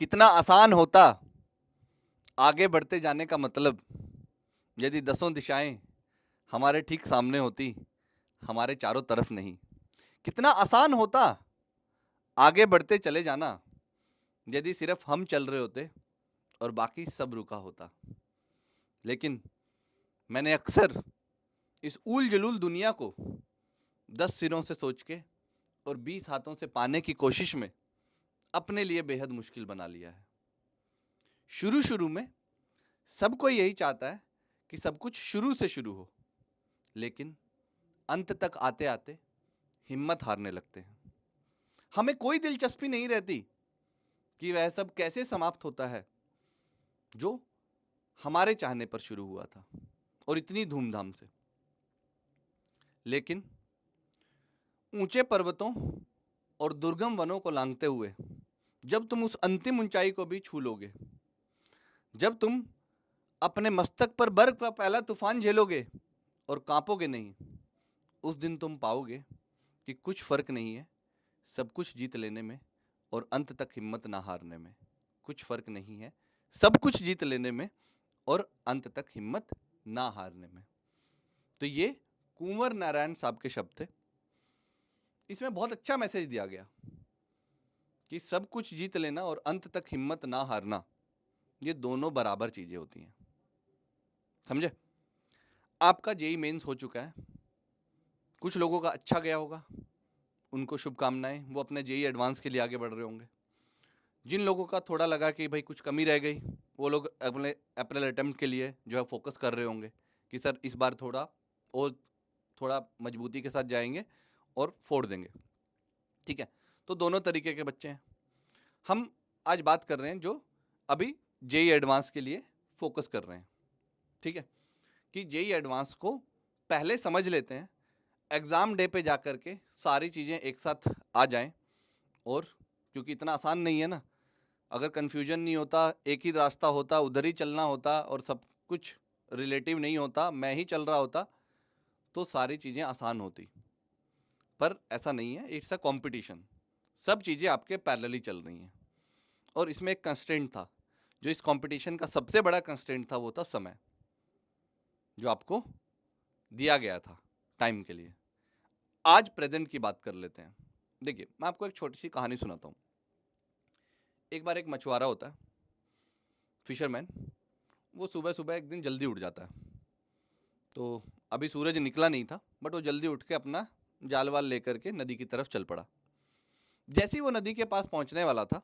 कितना आसान होता आगे बढ़ते जाने का मतलब, यदि दसों दिशाएं हमारे ठीक सामने होती, हमारे चारों तरफ नहीं। कितना आसान होता आगे बढ़ते चले जाना, यदि सिर्फ हम चल रहे होते और बाकी सब रुका होता। लेकिन मैंने अक्सर इस ऊल जलूल दुनिया को 10 सिरों से सोच के और 20 हाथों से पाने की कोशिश में अपने लिए बेहद मुश्किल बना लिया है। शुरू शुरू में सब कोई यही चाहता है कि सब कुछ शुरू से शुरू हो, लेकिन अंत तक आते आते हिम्मत हारने लगते हैं। हमें कोई दिलचस्पी नहीं रहती कि वह सब कैसे समाप्त होता है जो हमारे चाहने पर शुरू हुआ था, और इतनी धूमधाम से। लेकिन ऊंचे पर्वतों और दुर्गम वनों को लांघते हुए जब तुम उस अंतिम ऊंचाई को भी छू लोगे, जब तुम अपने मस्तक पर बर्फ का पहला तूफान झेलोगे और कांपोगे नहीं, उस दिन तुम पाओगे कि कुछ फर्क नहीं है सब कुछ जीत लेने में और अंत तक हिम्मत ना हारने में। कुछ फर्क नहीं है सब कुछ जीत लेने में और अंत तक हिम्मत ना हारने में। तो ये कुंवर नारायण साहब के शब्द थे। इसमें बहुत अच्छा मैसेज दिया गया कि सब कुछ जीत लेना और अंत तक हिम्मत ना हारना, ये दोनों बराबर चीजें होती हैं। समझे? आपका जेई मेंस हो चुका है, कुछ लोगों का अच्छा गया होगा, उनको शुभकामनाएं, वो अपने जेई एडवांस के लिए आगे बढ़ रहे होंगे। जिन लोगों का थोड़ा लगा कि भाई कुछ कमी रह गई, वो लोग अपने अप्रैल अटेम्प्ट के लिए जो है फोकस कर रहे होंगे कि सर इस बार थोड़ा मजबूती के साथ जाएंगे और फोड़ देंगे। ठीक है, तो दोनों तरीके के बच्चे हैं। हम आज बात कर रहे हैं जो अभी जेई एडवांस के लिए फोकस कर रहे हैं। ठीक है, कि जेई एडवांस को पहले समझ लेते हैं, एग्ज़ाम डे पे जा कर के सारी चीज़ें एक साथ आ जाएं। और क्योंकि इतना आसान नहीं है ना, अगर कन्फ्यूजन नहीं होता, एक ही रास्ता होता, उधर ही चलना होता और सब कुछ रिलेटिव नहीं होता, मैं ही चल रहा होता, तो सारी चीज़ें आसान होती। पर ऐसा नहीं है, इट्स अ कॉम्पिटिशन। सब चीज़ें आपके पैरेलली चल रही हैं और इसमें एक कंस्ट्रेंट था। जो इस कंपटीशन का सबसे बड़ा कंस्ट्रेंट था वो था समय, जो आपको दिया गया था टाइम के लिए। आज प्रेजेंट की बात कर लेते हैं। देखिए, मैं आपको एक छोटी सी कहानी सुनाता हूँ। एक बार एक मछुआरा होता है, फिशरमैन। वो सुबह सुबह एक दिन जल्दी उठ जाता है। तो अभी सूरज निकला नहीं था, बट वो जल्दी उठ के अपना जाल वाल लेकर के नदी की तरफ चल पड़ा। जैसे ही वो नदी के पास पहुंचने वाला था,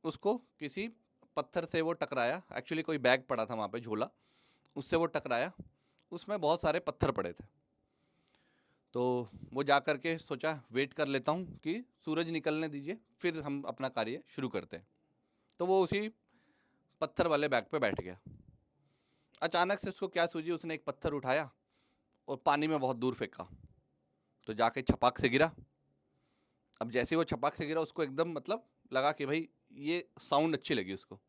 उसको किसी पत्थर से वो टकराया। एक्चुअली कोई बैग पड़ा था वहाँ पे, झोला, उससे वो टकराया। उसमें बहुत सारे पत्थर पड़े थे। तो वो जा कर के सोचा वेट कर लेता हूँ कि सूरज निकलने दीजिए, फिर हम अपना कार्य शुरू करते हैं। तो वो उसी पत्थर वाले बैग पे बैठ गया। अचानक से उसको क्या सूझी, उसने एक पत्थर उठाया और पानी में बहुत दूर फेंका, तो जाके छपाक से गिरा। अब जैसे ही वो छपाक से गिरा, उसको एकदम मतलब लगा कि भाई ये साउंड अच्छी लगी उसको।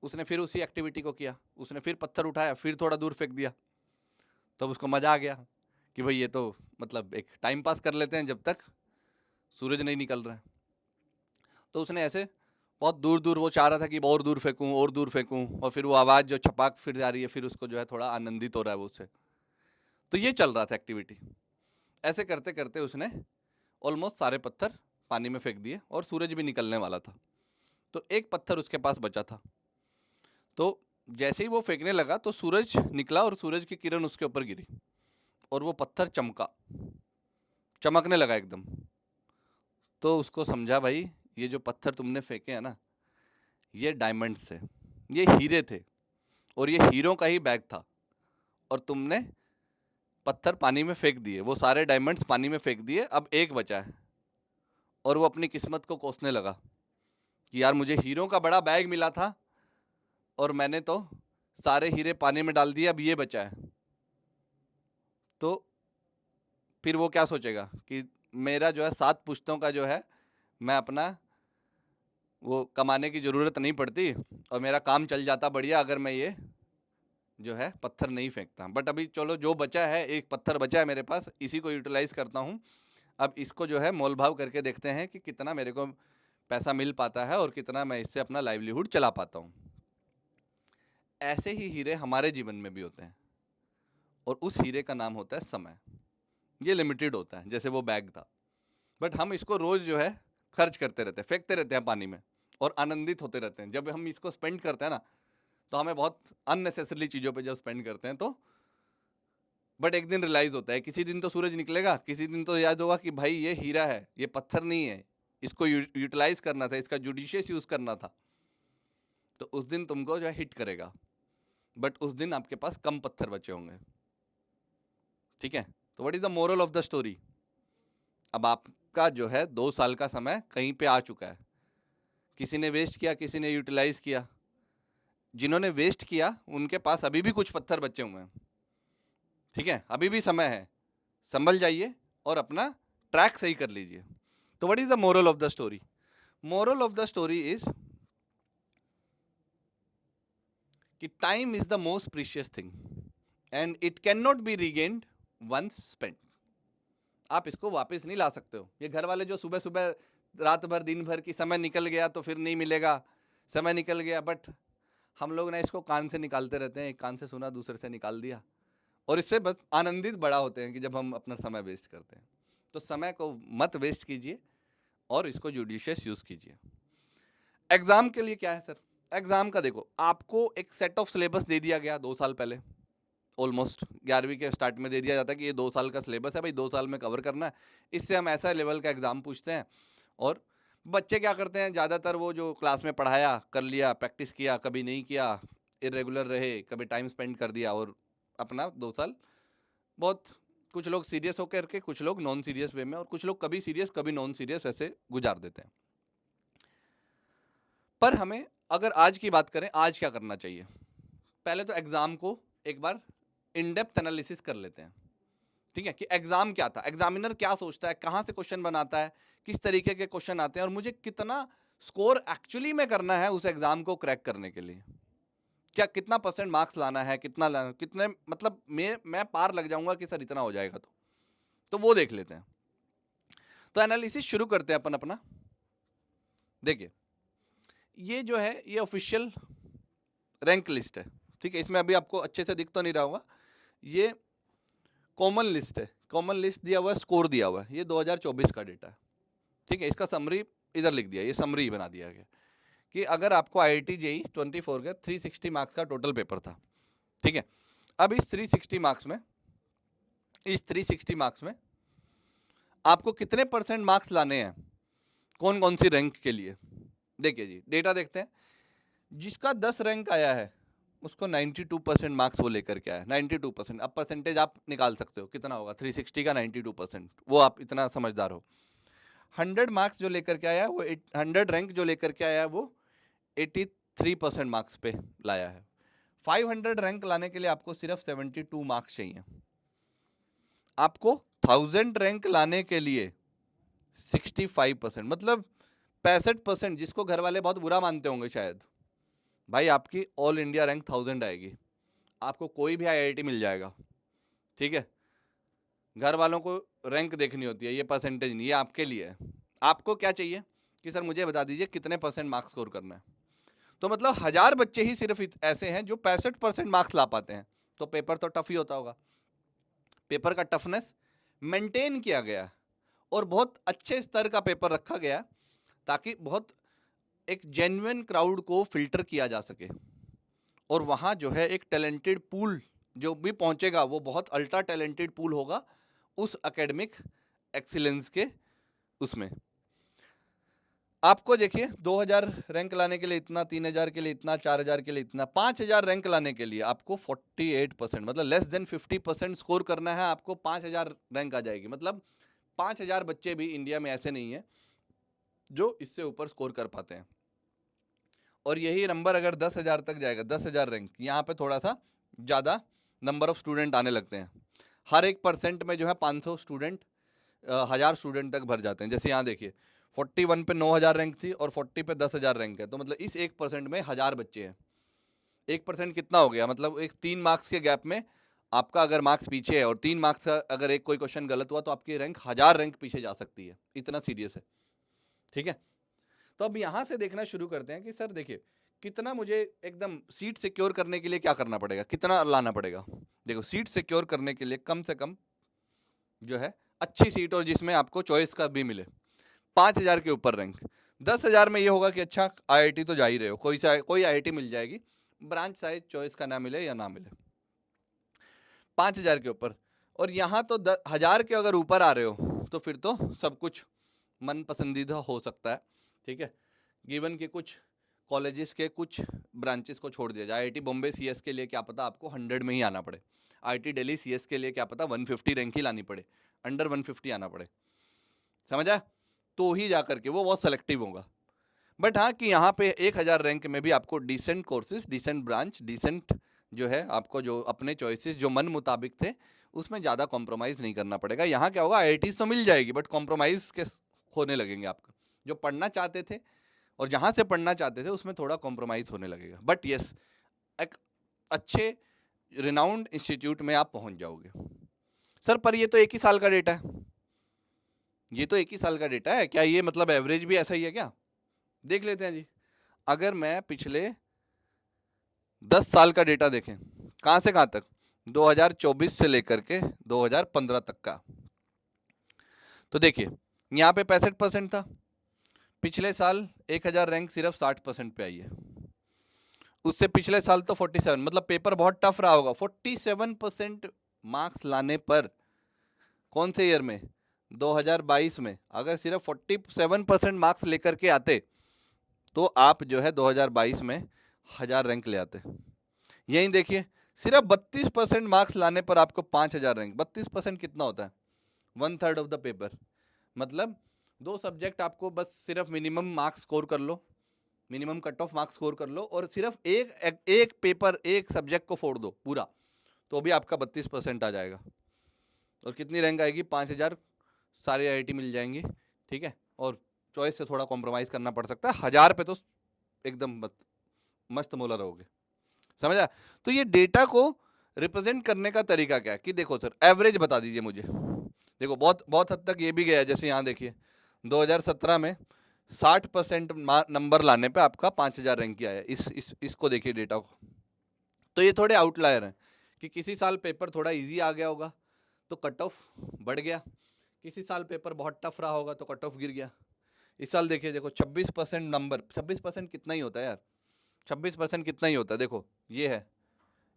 उसने फिर उसी एक्टिविटी को किया, उसने फिर पत्थर उठाया, फिर थोड़ा दूर फेंक दिया। तब उसको मज़ा आ गया कि भाई ये तो मतलब एक टाइम पास कर लेते हैं जब तक सूरज नहीं निकल रहा है। तो उसने ऐसे बहुत दूर दूर, वो चाह रहा था कि और दूर फेंकूं और दूर फेंकूं, और फिर वो आवाज़ जो छपाक फिर जा रही है, फिर उसको जो है थोड़ा आनंदित हो रहा है वो उससे। तो ये चल रहा था एक्टिविटी। ऐसे करते करते उसने ऑलमोस्ट सारे पत्थर पानी में फेंक दिए और सूरज भी निकलने वाला था। तो एक पत्थर उसके पास बचा था। तो जैसे ही वो फेंकने लगा तो सूरज निकला और सूरज की किरण उसके ऊपर गिरी और वो पत्थर चमका, चमकने लगा एकदम। तो उसको समझा, भाई ये जो पत्थर तुमने फेंके हैं ना, ये डायमंड्स थे, ये हीरे थे, और ये हीरों का ही बैग था, और तुमने पत्थर पानी में फेंक दिए, वो सारे डायमंड्स पानी में फेंक दिए, अब एक बचा है। और वो अपनी किस्मत को कोसने लगा कि यार मुझे हीरों का बड़ा बैग मिला था और मैंने तो सारे हीरे पानी में डाल दिए, अब ये बचा है। तो फिर वो क्या सोचेगा कि मेरा जो है 7 पुश्तों का जो है, मैं अपना वो कमाने की ज़रूरत नहीं पड़ती और मेरा काम चल जाता बढ़िया अगर मैं ये जो है पत्थर नहीं फेंकता। बट अभी चलो जो बचा है, एक पत्थर बचा है मेरे पास, इसी को यूटिलाइज़ करता हूँ। अब इसको जो है मोल भाव करके देखते हैं कि कितना मेरे को पैसा मिल पाता है और कितना मैं इससे अपना लाइवलीहुड चला पाता हूँ। ऐसे ही हीरे हमारे जीवन में भी होते हैं और उस हीरे का नाम होता है समय। ये लिमिटेड होता है, जैसे वो बैग था, बट हम इसको रोज जो है खर्च करते रहते हैं, फेंकते रहते हैं पानी में और आनंदित होते रहते हैं। जब हम इसको स्पेंड करते हैं ना, तो हमें बहुत अननेसेसरी चीज़ों पे जब स्पेंड करते हैं तो, बट एक दिन रियलाइज होता है, किसी दिन तो सूरज निकलेगा, किसी दिन तो याद होगा कि भाई ये हीरा है, ये पत्थर नहीं है, इसको यूटिलाइज करना था, इसका जुडिशियस यूज करना था। तो उस दिन तुमको जो है हिट करेगा, बट उस दिन आपके पास कम पत्थर बचे होंगे। ठीक है, तो what is the moral of the story? अब आपका जो है 2 साल का समय कहीं पे आ चुका है, किसी ने वेस्ट किया, किसी ने यूटिलाइज किया। जिन्होंने वेस्ट किया उनके पास अभी भी कुछ पत्थर बचे हुए हैं। ठीक है, अभी भी समय है, संभल जाइए और अपना ट्रैक सही कर लीजिए। तो what is the moral of the story? Moral of the story is कि time is the most precious thing and it can not be regained once spent. आप इसको वापस नहीं ला सकते हो। ये घर वाले जो सुबह सुबह रात भर दिन भर की समय निकल गया तो फिर नहीं मिलेगा, समय निकल गया, बट हम लोग ना इसको कान से निकालते रहते हैं, एक कान से सुना दूसरे से निकाल दिया, और इससे बस आनंदित बड़ा होते हैं कि जब हम अपना समय वेस्ट करते हैं। तो समय को मत वेस्ट कीजिए और इसको जुडिशियस यूज़ कीजिए। एग्ज़ाम के लिए क्या है सर? एग्ज़ाम का देखो, आपको एक सेट ऑफ सिलेबस दे दिया गया 2 साल पहले, ऑलमोस्ट 11वीं के स्टार्ट में दे दिया जाता है कि ये 2 साल का सिलेबस है भाई, 2 साल में कवर करना है, इससे हम ऐसा लेवल का एग्ज़ाम पूछते हैं। और बच्चे क्या करते हैं, ज़्यादातर वो जो क्लास में पढ़ाया कर लिया, प्रैक्टिस किया, कभी नहीं किया, इरेगुलर रहे, कभी टाइम स्पेंड कर दिया और अपना 2 साल बहुत, कुछ लोग सीरियस होकर के, कुछ लोग नॉन सीरियस वे में, और कुछ लोग कभी सीरियस कभी नॉन सीरियस ऐसे गुजार देते हैं। पर हमें अगर आज की बात करें, आज क्या करना चाहिए? पहले तो एग्ज़ाम को एक बार इन डेप्थ एनालिसिस कर लेते हैं। ठीक है, कि एग्ज़ाम क्या था, एग्जामिनर क्या सोचता है, कहाँ से क्वेश्चन बनाता है, किस तरीके के क्वेश्चन आते हैं, और मुझे कितना स्कोर एक्चुअली में करना है उस एग्ज़ाम को क्रैक करने के लिए। क्या कितना परसेंट मार्क्स लाना है, कितना लाना, कितने, मतलब मैं पार लग जाऊंगा कि सर इतना हो जाएगा, तो वो देख लेते हैं। तो एनालिसिस शुरू करते हैं अपन अपना। देखिए, ये जो है ये ऑफिशियल रैंक लिस्ट है। ठीक है, इसमें अभी आपको अच्छे से दिख तो नहीं रहा होगा, ये कॉमन लिस्ट है, कॉमन लिस्ट दिया हुआ है, स्कोर दिया हुआ है, ये 2024 का डेटा है। ठीक है, इसका समरी इधर लिख दिया, ये समरी बना दिया गया कि अगर आपको IIT JEE 24 का 360 मार्क्स का टोटल पेपर था। ठीक है, अब इस 360 मार्क्स में आपको कितने परसेंट मार्क्स लाने हैं, कौन कौन सी रैंक के लिए? देखिए जी, डेटा देखते हैं। जिसका 10 रैंक आया है उसको 92% मार्क्स वो लेकर के आया, 92%। अब परसेंटेज आप निकाल सकते हो कितना होगा, 360 का 92%, वो आप इतना समझदार हो। 100 मार्क्स जो लेकर के आया वो 100 रैंक जो लेकर के आया वो 83% मार्क्स पे लाया है। 500 रैंक लाने के लिए आपको सिर्फ 72 मार्क्स चाहिए। आपको 1000 रैंक लाने के लिए 65%, मतलब 65%, जिसको घर वाले बहुत बुरा मानते होंगे शायद, भाई आपकी ऑल इंडिया रैंक 1000 आएगी, आपको कोई भी IIT मिल जाएगा। ठीक है, घर वालों को रैंक देखनी होती है, ये परसेंटेज नहीं, ये आपके लिए है। आपको क्या चाहिए कि सर मुझे बता दीजिए कितने परसेंट मार्क्स स्कोर करना है। तो मतलब 1000 बच्चे ही सिर्फ ऐसे हैं जो 65% मार्क्स ला पाते हैं, तो पेपर तो टफ ही होता होगा। पेपर का टफनेस मेंटेन किया गया और बहुत अच्छे स्तर का पेपर रखा गया ताकि बहुत एक जेन्युइन क्राउड को फिल्टर किया जा सके, और वहाँ जो है एक टैलेंटेड पूल जो भी पहुँचेगा वो बहुत अल्ट्रा टैलेंटेड पूल होगा उस एकेडमिक एक्सीलेंस के उसमें। आपको देखिए 2000 रैंक लाने के लिए इतना, 3000 के लिए इतना, 4000 के लिए इतना, 5000 रैंक लाने के लिए आपको 48%, मतलब लेस देन 50% स्कोर करना है, आपको 5000 रैंक आ जाएगी। मतलब 5000 बच्चे भी इंडिया में ऐसे नहीं है जो इससे ऊपर स्कोर कर पाते हैं। और यही नंबर अगर 10,000 तक जाएगा, 10,000 रैंक, यहाँ पे थोड़ा सा ज़्यादा नंबर ऑफ स्टूडेंट आने लगते हैं। हर एक परसेंट में जो है 500 स्टूडेंट, 1000 स्टूडेंट तक भर जाते हैं। जैसे यहाँ देखिए 41 पे 9000 रैंक थी और 40 पे 10,000 रैंक है, तो मतलब इस 1% में 1000 बच्चे हैं। 1% कितना हो गया, मतलब एक 3 मार्क्स के गैप में आपका अगर मार्क्स पीछे है और 3 मार्क्स का अगर एक कोई क्वेश्चन गलत हुआ तो आपकी रैंक 1000 रैंक पीछे जा सकती है, इतना सीरियस है। ठीक है, तो अब यहाँ से देखना शुरू करते हैं कि सर देखिए कितना मुझे एकदम सीट सिक्योर करने के लिए क्या करना पड़ेगा, कितना लाना पड़ेगा। देखो सीट सिक्योर करने के लिए कम से कम जो है अच्छी सीट और जिसमें आपको चॉइस का भी मिले, 5,000 के ऊपर रैंक। 10,000 में ये होगा कि अच्छा आईआईटी तो जा ही रहे हो, कोई आईआईटी मिल जाएगी, ब्रांच साइज चॉइस का ना मिले या ना मिले। 5,000 के ऊपर, और यहाँ तो 10,000 के अगर ऊपर आ रहे हो तो फिर तो सब कुछ मन पसंदीदा हो सकता है। ठीक है, गिवन के कुछ कॉलेजेस के कुछ ब्रांचेस को छोड़ दिया जाए। आईआईटी बॉम्बे सीएस के लिए क्या पता आपको 100 में ही आना पड़े, आईआईटी दिल्ली सीएस के लिए क्या पता 150 रैंक ही लानी पड़े, अंडर 150 आना पड़े, समझा, तो ही जा करके वो बहुत सेलेक्टिव होगा। बट हाँ कि यहाँ पे 1,000 रैंक में भी आपको decent courses, decent branch, decent जो है आपको जो अपने चॉइसेस जो मन मुताबिक थे उसमें ज़्यादा कॉम्प्रोमाइज़ नहीं करना पड़ेगा। यहाँ क्या होगा, आईआईटी तो मिल जाएगी बट कॉम्प्रोमाइज़ के होने लगेंगे, आपका जो पढ़ना चाहते थे और जहाँ से पढ़ना चाहते थे उसमें थोड़ा कॉम्प्रोमाइज़ होने लगेगा। बट यस, एक अच्छे रिनाउंड इंस्टीट्यूट में आप पहुँच जाओगे। सर पर ये तो एक ही साल का डेटा है, ये तो एक ही साल का डेटा है, क्या ये मतलब एवरेज भी ऐसा ही है क्या? देख लेते हैं जी। अगर मैं पिछले 10 साल का डेटा देखें, कहाँ से कहाँ तक, 2024 से लेकर के 2015 तक का, तो देखिए यहाँ पे 65% था। पिछले साल 1,000 रैंक सिर्फ 60% पे आई है। उससे पिछले साल तो 47, मतलब पेपर बहुत टफ रहा होगा। 47% मार्क्स लाने पर, कौन से ईयर में, 2022 में, अगर सिर्फ 47% मार्क्स लेकर के आते तो आप जो है 2022 में 1,000 रैंक ले आते। यहीं देखिए सिर्फ 32% मार्क्स लाने पर आपको 5,000 रैंक। 32% कितना होता है, 1/3 ऑफ द पेपर। मतलब 2 सब्जेक्ट आपको बस सिर्फ मिनिमम मार्क्स स्कोर कर लो, minimum cut off marks score कर लो, और सिर्फ एक पेपर, एक सब्जेक्ट को फोड़ दो पूरा, तो भी आपका 32% आ जाएगा। और कितनी रैंक आएगी, 5,000, सारे आईआईटी मिल जाएंगी। ठीक है, और चॉइस से थोड़ा कॉम्प्रोमाइज़ करना पड़ सकता है। 1,000 पे तो एकदम मस्त मोला रहोगे, समझा। तो ये डेटा को रिप्रेजेंट करने का तरीका क्या है कि देखो सर एवरेज बता दीजिए मुझे। देखो बहुत बहुत हद तक ये भी गया है, जैसे यहाँ देखिए 2017 में 60% नंबर लाने पे आपका 5,000 रैंक किया है। इसको देखिए डेटा को, तो ये थोड़े आउटलायर हैं कि किसी साल पेपर थोड़ा इजी आ गया होगा तो कट ऑफ बढ़ गया, किसी साल पेपर बहुत टफ रहा होगा तो कट ऑफ गिर गया। इस साल देखिए, देखो 26% नंबर, 26% कितना ही होता है यार, 26% कितना ही होता है, देखो ये है,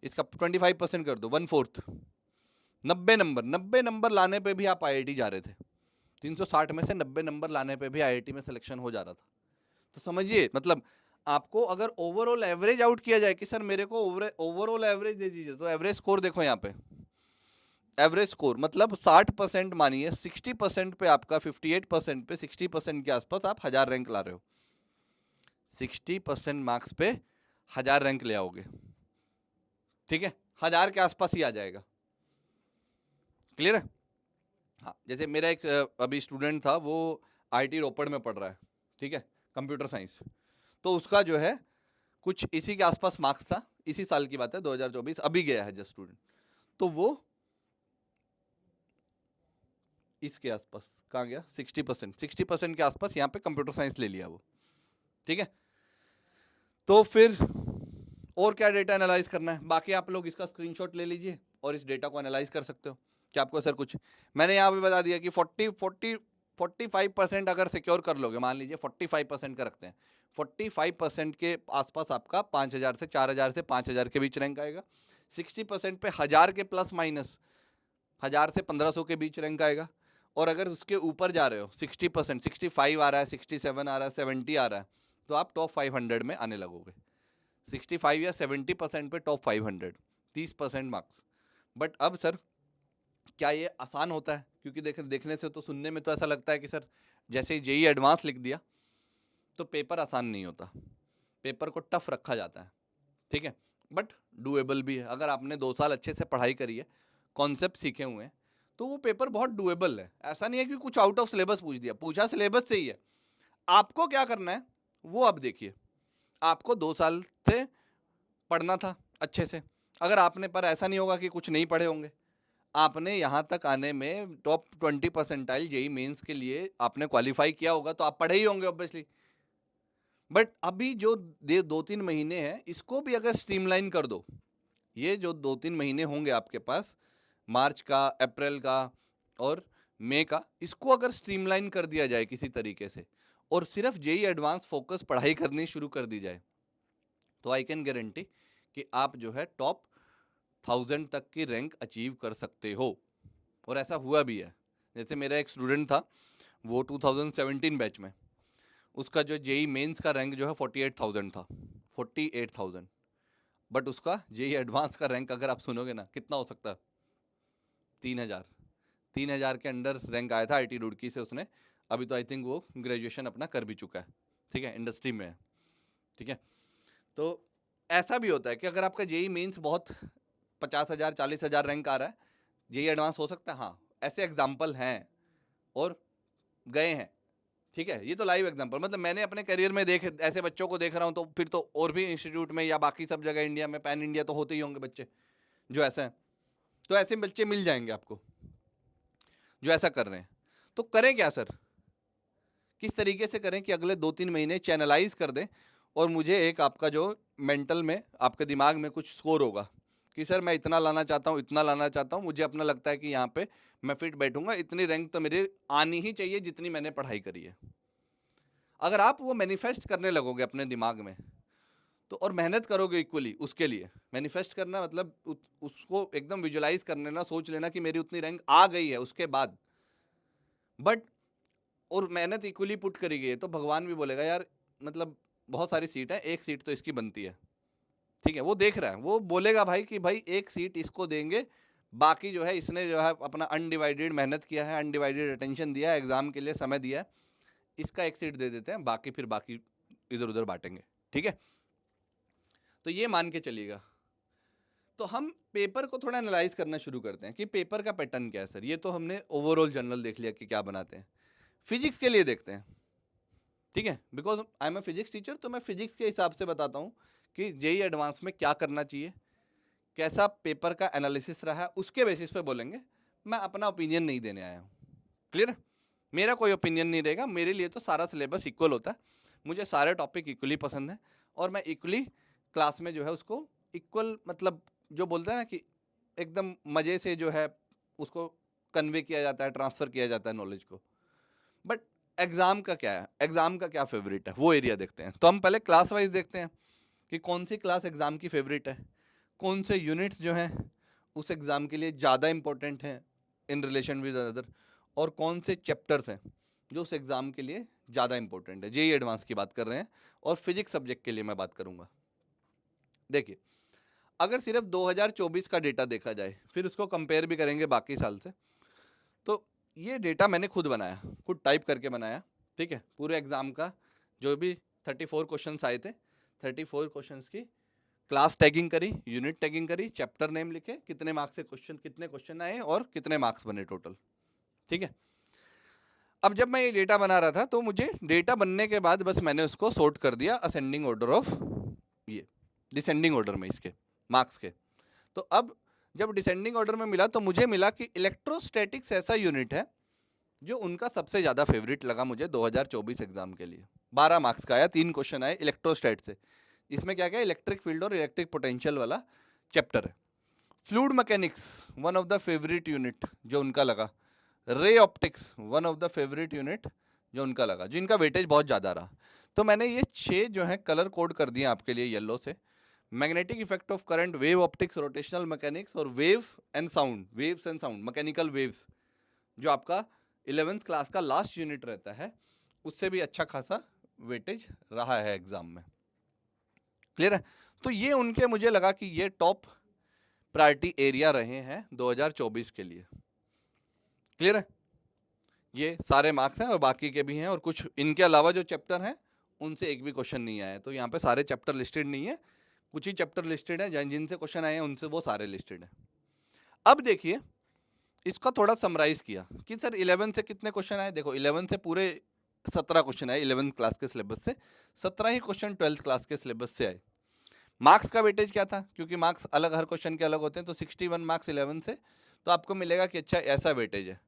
इसका 25% कर दो, 1/4, 90 नंबर लाने पे भी आप आईआईटी जा रहे थे। 360 में से 90 नंबर लाने पे भी आईआईटी में सिलेक्शन हो जा रहा था। तो समझिए, मतलब आपको अगर ओवरऑल एवरेज आउट किया जाए कि सर मेरे को ओवरऑल एवरेज दे दीजिए, तो एवरेज स्कोर देखो यहाँ पे, एवरेज स्कोर मतलब 60% मानिए, 60% पे आपका, 58% पे 60% के आसपास आप 1,000 रैंक ला रहे हो। 60% मार्क्स पे 1,000 रैंक ले आओगे, ठीक है, 1,000 के आसपास ही आ जाएगा। क्लियर है? हाँ, जैसे मेरा एक अभी स्टूडेंट था, वो आईटी रोपड़ में पढ़ रहा है, ठीक है, कंप्यूटर साइंस, तो उसका जो है कुछ इसी के आसपास मार्क्स था, इसी साल की बात है 2024, अभी गया है जस्ट स्टूडेंट, तो वो इसके आसपास कहाँ गया, 60% के आसपास यहाँ पे कंप्यूटर साइंस ले लिया वो, ठीक है। तो फिर और क्या डेटा एनालाइज करना है, बाकी आप लोग इसका स्क्रीनशॉट ले लीजिए और इस डेटा को एनालाइज कर सकते हो कि आपको सर कुछ, मैंने यहाँ पे बता दिया कि 45% अगर सिक्योर कर लोगे, मान लीजिए 45% का रखते हैं, 45% के आसपास आपका 5,000 से 4,000 से 5,000 के बीच रैंक आएगा। 60% पे 1,000 के प्लस माइनस 1,000 से 1,500 के बीच रैंक आएगा। और अगर उसके ऊपर जा रहे हो 60%, 65 आ रहा है, 67 आ रहा है, 70 आ रहा है, तो आप टॉप 500 में आने लगोगे। 65 या 70% पे टॉप 500, 30% मार्क्स। बट अब सर क्या ये आसान होता है? क्योंकि देखने से तो, सुनने में तो ऐसा लगता है कि सर जैसे ही जेई एडवांस लिख दिया तो पेपर आसान नहीं होता, पेपर को टफ रखा जाता है, ठीक है, बट डूएबल भी है। अगर आपने 2 साल अच्छे से पढ़ाई करी है, कॉन्सेप्ट सीखे हुए हैं, तो वो पेपर बहुत डूएबल है। ऐसा नहीं है कि कुछ आउट ऑफ सिलेबस पूछ दिया, पूछा सिलेबस से ही है। आपको क्या करना है वो अब देखिए, आपको 2 साल से पढ़ना था अच्छे से। अगर आपने, पर ऐसा नहीं होगा कि कुछ नहीं पढ़े होंगे, आपने यहाँ तक आने में टॉप 20 परसेंटाइल जेई मेंस के लिए आपने क्वालिफाई किया होगा, तो आप पढ़े ही होंगे ऑब्वियसली, बट अभी जो 2-3 महीने हैं, इसको भी अगर स्ट्रीमलाइन कर दो, ये जो 2-3 महीने होंगे आपके पास, मार्च का, अप्रैल का और मई का, इसको अगर स्ट्रीमलाइन कर दिया जाए किसी तरीके से और सिर्फ जेई एडवांस फोकस पढ़ाई करनी शुरू कर दी जाए, तो आई कैन गारंटी कि आप जो है टॉप 1000 तक की रैंक अचीव कर सकते हो। और ऐसा हुआ भी है। जैसे मेरा एक स्टूडेंट था, वो 2017 बैच में, उसका जो जेई मेंस का रैंक जो है 48,000 था, 48,000। बट उसका जेई एडवांस का रैंक अगर आप सुनोगे ना, कितना हो सकता है? 3,000। 3,000 के अंडर रैंक आया था आईटी रुड़की से उसने। अभी तो आई थिंक वो ग्रेजुएशन अपना कर भी चुका है, ठीक है, इंडस्ट्री में है, ठीक है। तो ऐसा भी होता है कि अगर आपका जेई मेंस बहुत 50,000 40,000 रैंक आ रहा है, जेई एडवांस हो सकता है, हाँ, ऐसे एग्जाम्पल हैं और गए हैं, ठीक है। ये तो लाइव एग्जांपल, मतलब मैंने अपने करियर में देख ऐसे बच्चों को देख रहा हूँ, तो फिर तो और भी इंस्टीट्यूट में या बाकी सब जगह इंडिया में, पैन इंडिया तो होते ही होंगे बच्चे जो ऐसे हैं। तो ऐसे बच्चे मिल जाएंगे आपको जो ऐसा कर रहे हैं। तो करें क्या सर? किस तरीके से करें कि अगले 2-3 महीने चैनलाइज कर दें और मुझे एक आपका जो मेंटल में, आपके दिमाग में कुछ स्कोर होगा कि सर मैं इतना लाना चाहता हूँ, इतना लाना चाहता हूँ, मुझे अपना लगता है कि यहाँ पे मैं फिट बैठूंगा, इतनी रैंक तो मेरी आनी ही चाहिए जितनी मैंने पढ़ाई करी है। अगर आप वो मैनिफेस्ट करने लगोगे अपने दिमाग में, तो और मेहनत करोगे इक्वली उसके लिए, मैनिफेस्ट करना मतलब उसको एकदम विजुलाइज कर लेना, सोच लेना कि मेरी उतनी रैंक आ गई है उसके बाद, बट और मेहनत इक्वली पुट करी गई है, तो भगवान भी बोलेगा यार, मतलब बहुत सारी सीट है, एक सीट तो इसकी बनती है, ठीक है। वो देख रहा है, वो बोलेगा भाई कि भाई एक सीट इसको देंगे, बाकी जो है इसने जो है अपना अनडिवाइडेड मेहनत किया है, अनडिवाइडेड अटेंशन दिया है, एग्जाम के लिए समय दिया है, इसका एक सीट दे देते हैं, बाकी फिर बाकी इधर उधर बांटेंगे, ठीक है। तो ये मान के चलिएगा। तो हम पेपर को थोड़ा एनालाइज करना शुरू करते हैं कि पेपर का पैटर्न क्या है सर। ये तो हमने ओवरऑल जनरल देख लिया कि क्या बनाते हैं। फिजिक्स के लिए देखते हैं, ठीक है, because I am a physics teacher, तो मैं फिजिक्स के हिसाब से बताता हूँ कि जेई एडवांस में क्या करना चाहिए, कैसा पेपर का एनालिसिस रहा है, उसके बेसिस पे बोलेंगे। मैं अपना ओपिनियन नहीं देने आया हूँ, क्लियर है? मेरा कोई ओपिनियन नहीं रहेगा, मेरे लिए तो सारा सिलेबस इक्वल होता है, मुझे सारे टॉपिक इक्वली पसंद है और मैं इक्वली क्लास में जो है उसको इक्वल, मतलब जो बोलते हैं ना कि एकदम मज़े से जो है उसको कन्वे किया जाता है, ट्रांसफ़र किया जाता है नॉलेज को। बट एग्ज़ाम का क्या है, एग्ज़ाम का क्या फेवरेट है, वो एरिया देखते हैं। तो हम पहले क्लास वाइज देखते हैं कि कौन सी क्लास एग्ज़ाम की फेवरेट है, कौन से यूनिट्स जो हैं उस एग्ज़ाम के लिए ज़्यादा इंपॉर्टेंट हैं इन रिलेशन विद अदर, और कौन से चैप्टर्स हैं जो उस एग्ज़ाम के लिए ज़्यादा इंपॉर्टेंट है। जेई एडवांस की बात कर रहे हैं और फिजिक्स सब्जेक्ट के लिए मैं बात करूँगा। देखिए, अगर सिर्फ 2024 का डेटा देखा जाए, फिर उसको कंपेयर भी करेंगे बाकी साल से, तो ये डेटा मैंने खुद बनाया, खुद टाइप करके बनाया, ठीक है। पूरे एग्ज़ाम का जो भी 34 क्वेश्चंस आए थे, 34 क्वेश्चंस की क्लास टैगिंग करी, यूनिट टैगिंग करी, चैप्टर नेम लिखे, कितने मार्क्स से क्वेश्चन, कितने क्वेश्चन आए और कितने मार्क्स बने टोटल, ठीक है। अब जब मैं ये डेटा बना रहा था, तो मुझे डेटा बनने के बाद बस मैंने उसको सॉर्ट कर दिया असेंडिंग ऑर्डर ऑफ, ये डिसेंडिंग ऑर्डर में इसके मार्क्स के। तो अब जब डिसेंडिंग ऑर्डर में मिला, तो मुझे मिला कि इलेक्ट्रोस्टैटिक्स ऐसा यूनिट है जो उनका सबसे ज़्यादा फेवरेट लगा मुझे 2024 एग्जाम के लिए। 12 मार्क्स का आया, 3 क्वेश्चन आए इलेक्ट्रोस्टैट से। इसमें क्या क्या, इलेक्ट्रिक फील्ड और इलेक्ट्रिक पोटेंशियल वाला चैप्टर है। Fluid mechanics one of the favourite unit जो उनका लगा। Ray optics one of the favourite unit जो उनका लगा, जिनका वेटेज बहुत ज़्यादा रहा। तो मैंने ये 6 जो है कलर कोड कर दिए आपके लिए येलो से। Magnetic effect of current, wave optics, rotational mechanics और wave and sound, waves and sound, mechanical waves, जो आपका 11th क्लास का लास्ट यूनिट रहता है, उससे भी अच्छा खासा वेटेज रहा है एग्जाम में, क्लियर है? तो ये उनके मुझे लगा कि ये टॉप प्रायोरिटी एरिया रहे हैं 2024 के लिए, क्लियर है? ये सारे मार्क्स हैं और बाकी के भी हैं, और कुछ इनके अलावा जो चैप्टर हैं उनसे एक भी क्वेश्चन नहीं आया है। तो यहाँ पे सारे चैप्टर लिस्टेड नहीं है, कुछ ही चैप्टर लिस्टेड है, जिनसे क्वेश्चन आए हैं उनसे वो सारे लिस्टेड हैं। अब देखिए, इसका थोड़ा समराइज किया कि सर 11 से कितने क्वेश्चन आए। देखो 11 से पूरे 17 क्वेश्चन आए 11th क्लास के सिलेबस से, 17 ही क्वेश्चन 12th क्लास के सिलेबस से आए। मार्क्स का वेटेज क्या था, क्योंकि मार्क्स अलग, हर क्वेश्चन के अलग होते हैं, तो 61 मार्क्स 11 से, तो आपको मिलेगा कि अच्छा ऐसा वेटेज है,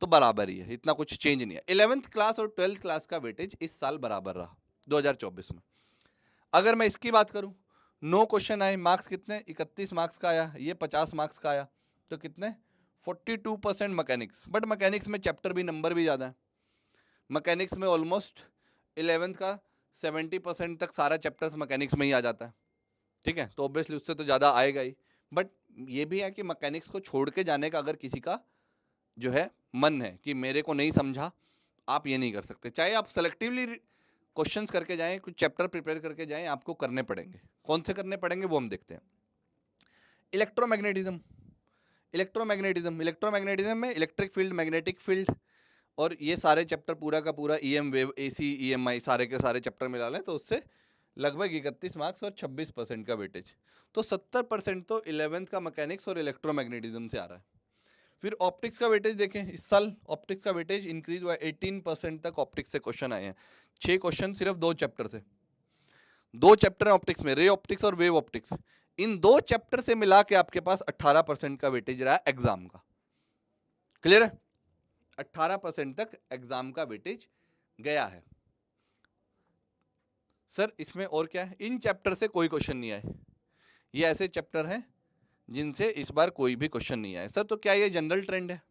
तो बराबर ही है, इतना कुछ चेंज नहीं है। 11th क्लास और 12th क्लास का वेटेज इस साल बराबर रहा 2024 में। अगर मैं इसकी बात करूं, 9 क्वेश्चन आए, मार्क्स कितने, 31 मार्क्स का आया, ये 50 मार्क्स का आया, तो कितने, 42% मैकेनिक्स। बट मैकेनिक्स में चैप्टर भी, नंबर भी ज़्यादा है। मैकेनिक्स में ऑलमोस्ट 11th का 70% तक सारा चैप्टर्स मैकेनिक्स में ही आ जाता है, ठीक है। तो ऑब्वियसली उससे तो ज़्यादा आएगा ही। बट ये भी है कि मैकेनिक्स को छोड़ के जाने का अगर किसी का जो है मन है कि मेरे को नहीं समझा, आप ये नहीं कर सकते। चाहे आप सेलेक्टिवली क्वेश्चंस करके जाएं, कुछ चैप्टर प्रिपेयर करके जाएं, आपको करने पड़ेंगे। कौन से करने पड़ेंगे वो हम देखते हैं। इलेक्ट्रोमैग्नेटिज्म, इलेक्ट्रोमैग्नेटिज्म में इलेक्ट्रिक फील्ड, मैग्नेटिक फील्ड और ये सारे चैप्टर पूरा का पूरा ईएम वेव, एसी, ईएमआई, सारे के सारे चैप्टर मिला लें तो उससे लगभग 31 मार्क्स और 26% का वेटेज। तो 70% तो 11th का मैकेनिक्स और इलेक्ट्रोमैग्नेटिज्म से आ रहा है। फिर ऑप्टिक्स का वेटेज देखें, इस साल ऑप्टिक्स का वेटेज इंक्रीज हुआ, 18% तक ऑप्टिक्स से क्वेश्चन आए हैं। 6 क्वेश्चन सिर्फ 2 चैप्टर से, 2 चैप्टर हैं ऑप्टिक्स में, रे ऑप्टिक्स और वेव ऑप्टिक्स। इन 2 चैप्टर से मिला के आपके पास 18% का वेटेज रहा एग्जाम का। क्लियर है? 18% तक एग्जाम का वेटेज गया है। सर इसमें और क्या है, इन चैप्टर से कोई क्वेश्चन नहीं आए। ये ऐसे चैप्टर हैं जिनसे इस बार कोई भी क्वेश्चन नहीं आया। सर तो क्या ये जनरल ट्रेंड है?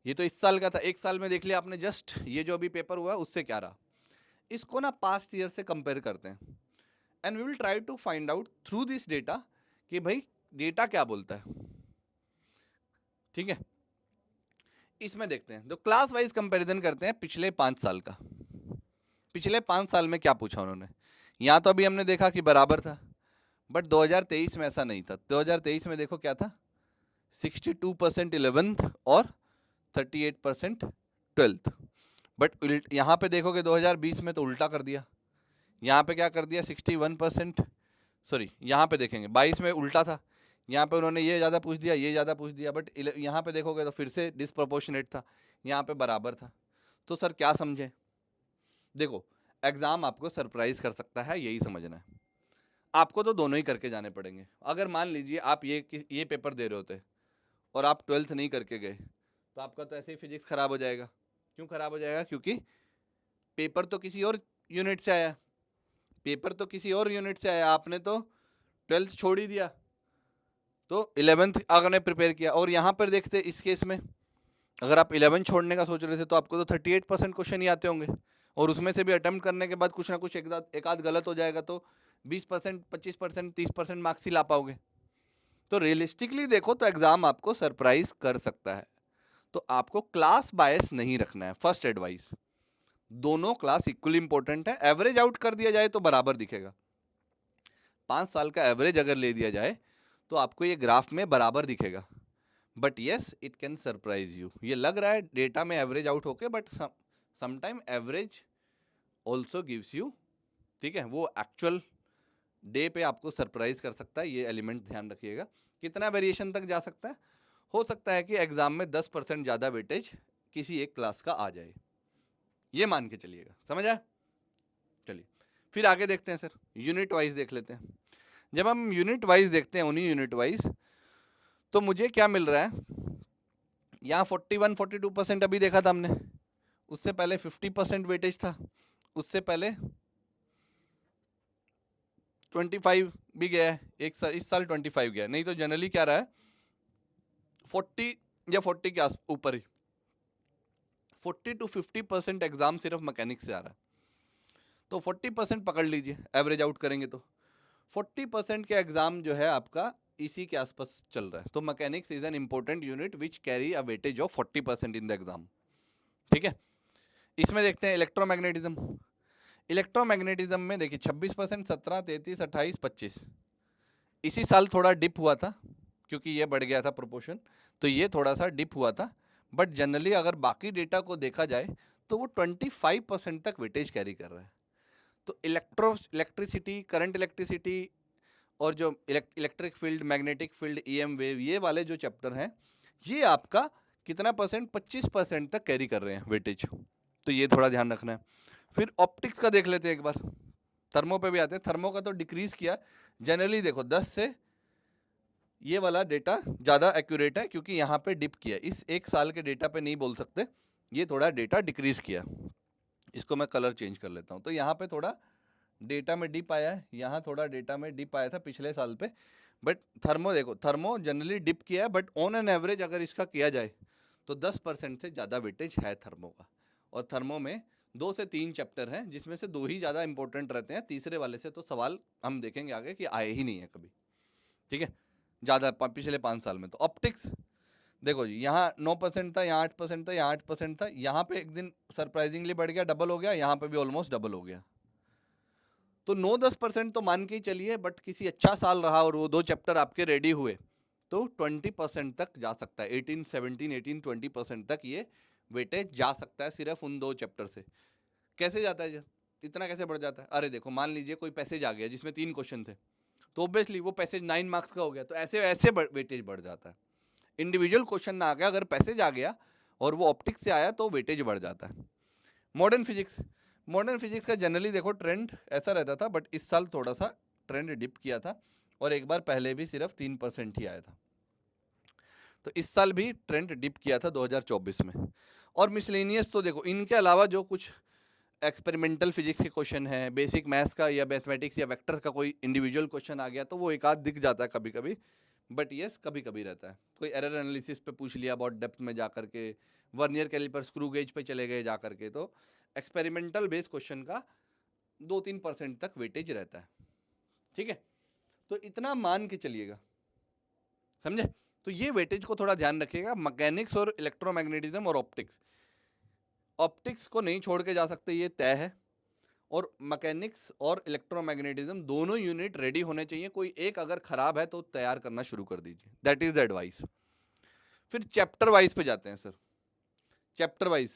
ये तो इस साल का था, एक साल में देख लिया आपने जस्ट, ये जो अभी पेपर हुआ उससे क्या रहा। इसको ना पास्ट ईयर से कंपेयर करते हैं and we will try to find out through this data कि भाई डेटा क्या बोलता है, ठीक है। इसमें देखते हैं, तो क्लास वाइज कंपैरिजन करते हैं पिछले 5 साल का। पिछले 5 साल में क्या पूछा उन्होंने। यहाँ तो अभी हमने देखा कि बराबर था, बट 2023 में ऐसा नहीं था। 2023 में देखो क्या था, 62% 11th और 38% 12th। बट यहाँ पे देखोगे 2020 में तो उल्टा कर दिया। यहाँ पे क्या कर दिया, 61%, सॉरी यहाँ पे देखेंगे 22 में उल्टा था, यहाँ पे उन्होंने ये ज़्यादा पूछ दिया, ये ज़्यादा पूछ दिया। बट यहाँ पे देखोगे तो फिर से डिसप्रोपोर्शनेट था, यहाँ पे बराबर था। तो सर क्या समझें? देखो, एग्ज़ाम आपको सरप्राइज कर सकता है, यही समझना है। आपको तो दोनों ही करके जाने पड़ेंगे। अगर मान लीजिए आप ये पेपर दे रहे होते और आप 12th नहीं करके गए, तो आपका तो ऐसे ही फिजिक्स खराब हो जाएगा। क्यों खराब हो जाएगा? क्योंकि पेपर तो किसी और यूनिट से आया, पेपर तो किसी और यूनिट से आया, आपने तो 12th छोड़ ही दिया, तो 11th आपने प्रिपेयर किया। और यहाँ पर देखते इस केस में, अगर आप 11 छोड़ने का सोच रहे थे तो आपको तो 38% क्वेश्चन ही आते होंगे, और उसमें से भी अटेम्प्ट करने के बाद कुछ ना कुछ एक आध गलत हो जाएगा, तो 20%, 25%, 30% मार्क्स ही ला पाओगे। तो रियलिस्टिकली देखो तो एग्जाम आपको सरप्राइज कर सकता है। तो आपको क्लास बायस नहीं रखना है, फर्स्ट एडवाइस। दोनों क्लास इक्वली इंपॉर्टेंट है। एवरेज आउट कर दिया जाए तो बराबर दिखेगा। 5 साल का एवरेज अगर ले दिया जाए तो आपको ये ग्राफ में बराबर दिखेगा। But yes, it can surprise you. ये लग रहा है डेटा में एवरेज आउट होके, but sometime average also gives you, ठीक है, वो एक्चुअल डे पे आपको सरप्राइज कर सकता है। ये एलिमेंट ध्यान रखिएगा। कितना वेरिएशन तक जा सकता है? हो सकता है कि एग्जाम में 10% ज़्यादा वेटेज किसी एक क्लास का आ जाए, ये मान के चलिएगा। समझ आया? चलिए फिर आगे देखते हैं सर, यूनिट वाइज देख लेते हैं। जब हम यूनिट वाइज देखते हैं, उन्हीं यूनिट वाइज, तो मुझे क्या मिल रहा है, यहाँ 41-42% अभी देखा था हमने, उससे पहले 50% वेटेज था, उससे पहले 25 भी गया है, एक साल, इस साल 25 गया। नहीं तो जनरली क्या रहा है, 40 या 40 के ऊपर ही, 40 to 50% एग्जाम सिर्फ मैकेनिक्स से आ रहा है। तो 40% पकड़ लीजिए, एवरेज आउट करेंगे तो 40% के एग्जाम जो है आपका इसी के आसपास चल रहा है। तो mechanics is an important unit which carry a weightage of 40% in the exam, ठीक है। इसमें देखते हैं इलेक्ट्रोमैग्नेटिज्म। इलेक्ट्रोमैग्नेटिज्म में देखिए 26%, 17, 33, 28, 25। इसी साल थोड़ा डिप हुआ था क्योंकि ये बढ़ गया था प्रोपोर्शन, तो ये थोड़ा सा डिप हुआ था। बट जनरली अगर बाकी डेटा को देखा जाए तो वो 25% तक वेटेज कैरी कर रहा है। तो इलेक्ट्रिसिटी, करंट इलेक्ट्रिसिटी और जो electric field, magnetic field, EM wave, ये वाले जो चैप्टर हैं, ये आपका कितना परसेंट, 25% तक कैरी कर रहे हैं वेटेज। तो ये थोड़ा ध्यान रखना है। फिर ऑप्टिक्स का देख लेते हैं एक बार, थर्मो पे भी आते हैं। थर्मो का तो डिक्रीज किया जनरली, देखो 10 से ये वाला डेटा ज़्यादा एक्यूरेट है क्योंकि यहाँ पे डिप किया। इस एक साल के डेटा पे नहीं बोल सकते, ये थोड़ा डेटा डिक्रीज किया। इसको मैं कलर चेंज कर लेता हूँ। तो यहाँ पे थोड़ा डेटा में डिप आया है, यहाँ थोड़ा डेटा में डिप आया था पिछले साल पे, बट थर्मो देखो, थर्मो जनरली डिप किया है, बट ऑन एन एवरेज अगर इसका किया जाए तो 10% से ज़्यादा वेटेज है थर्मो का। और थर्मो में 2 से 3 चैप्टर हैं, जिसमें से 2 ही ज़्यादा इंपॉर्टेंट रहते हैं, तीसरे वाले से तो सवाल हम देखेंगे आगे कि आए ही नहीं है कभी, ठीक है, ज़्यादा पिछले 5 साल में। तो ऑप्टिक्स देखो जी, यहाँ 9% था, यहाँ 8% था, यहाँ 8% था, यहाँ पे एक दिन सरप्राइजिंगली बढ़ गया, डबल हो गया, यहाँ पे भी ऑलमोस्ट डबल हो गया। तो 9-10% तो मान के ही चलिए, बट किसी अच्छा साल रहा और वो 2 चैप्टर आपके रेडी हुए तो 20% तक जा सकता है, 18-17-18-20% तक ये वेटेज जा सकता है सिर्फ उन 2 चैप्टर से। कैसे जाता है जी, इतना कैसे बढ़ जाता है? अरे देखो, मान लीजिए कोई पैसेज आ गया जिसमें 3 क्वेश्चन थे, तो ऑब्वियसली वो पैसेज 9 मार्क्स का हो गया, तो ऐसे ऐसे वेटेज बढ़ जाता है। इंडिविजुअल क्वेश्चन ना आ गया, अगर पैसेज आ गया और वो ऑप्टिक्स से आया तो वेटेज बढ़ जाता है। मॉडर्न फिजिक्स का जनरली देखो ट्रेंड ऐसा रहता था, बट इस साल थोड़ा सा ट्रेंड डिप किया था, और एक बार पहले भी सिर्फ 3% ही आया था। तो इस साल भी ट्रेंड डिप किया था 2024 में। और मिसलेनियस तो देखो, इनके अलावा जो कुछ एक्सपेरिमेंटल फिजिक्स के क्वेश्चन है, बेसिक मैथ्स का या मैथमेटिक्स या वेक्टर्स का कोई इंडिविजुअल क्वेश्चन आ गया तो वो एक आध दिख जाता है कभी कभी, बट यस कभी कभी रहता है। कोई एरर एनालिसिस पे पूछ लिया बहुत डेप्थ में जा करके, वर्नियर कैलिपर स्क्रू गेज पे चले गए जा करके, तो एक्सपेरिमेंटल बेस्ड क्वेश्चन का 2-3% तक वेटेज रहता है, ठीक है। तो इतना मान के चलिएगा, समझे? तो ये वेटेज को थोड़ा ध्यान रखिएगा। मैकेनिक्स और इलेक्ट्रोमैग्नेटिज्म और ऑप्टिक्स को नहीं छोड़ के जा सकते, ये तय है। और मैकेनिक्स और इलेक्ट्रोमैग्नेटिज्म दोनों यूनिट रेडी होने चाहिए, कोई एक अगर खराब है तो तैयार करना शुरू कर दीजिए, दैट इज द एडवाइस। फिर चैप्टर वाइज पे जाते हैं sir. Chapter wise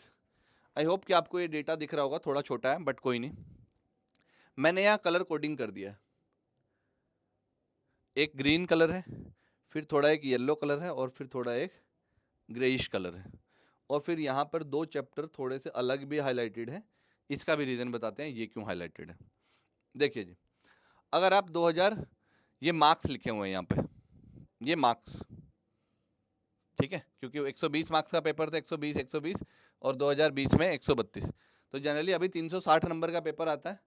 I hope कि आपको ये डेटा दिख रहा होगा, थोड़ा छोटा है बट कोई नहीं। मैंने यहाँ कलर कोडिंग कर दिया है, एक ग्रीन कलर है, फिर थोड़ा एक येलो कलर है, और फिर थोड़ा एक ग्रेइश कलर है, और फिर यहाँ पर 2 चैप्टर थोड़े से अलग भी हाईलाइटेड है। इसका भी रीज़न बताते हैं ये क्यों हाईलाइटेड है। देखिए जी, अगर आप 2000, ये मार्क्स लिखे हुए हैं यहाँ पे, ये मार्क्स, ठीक है, क्योंकि 120 मार्क्स का पेपर था, 120 और 2020 में 132, तो जनरली अभी 360 नंबर का पेपर आता है।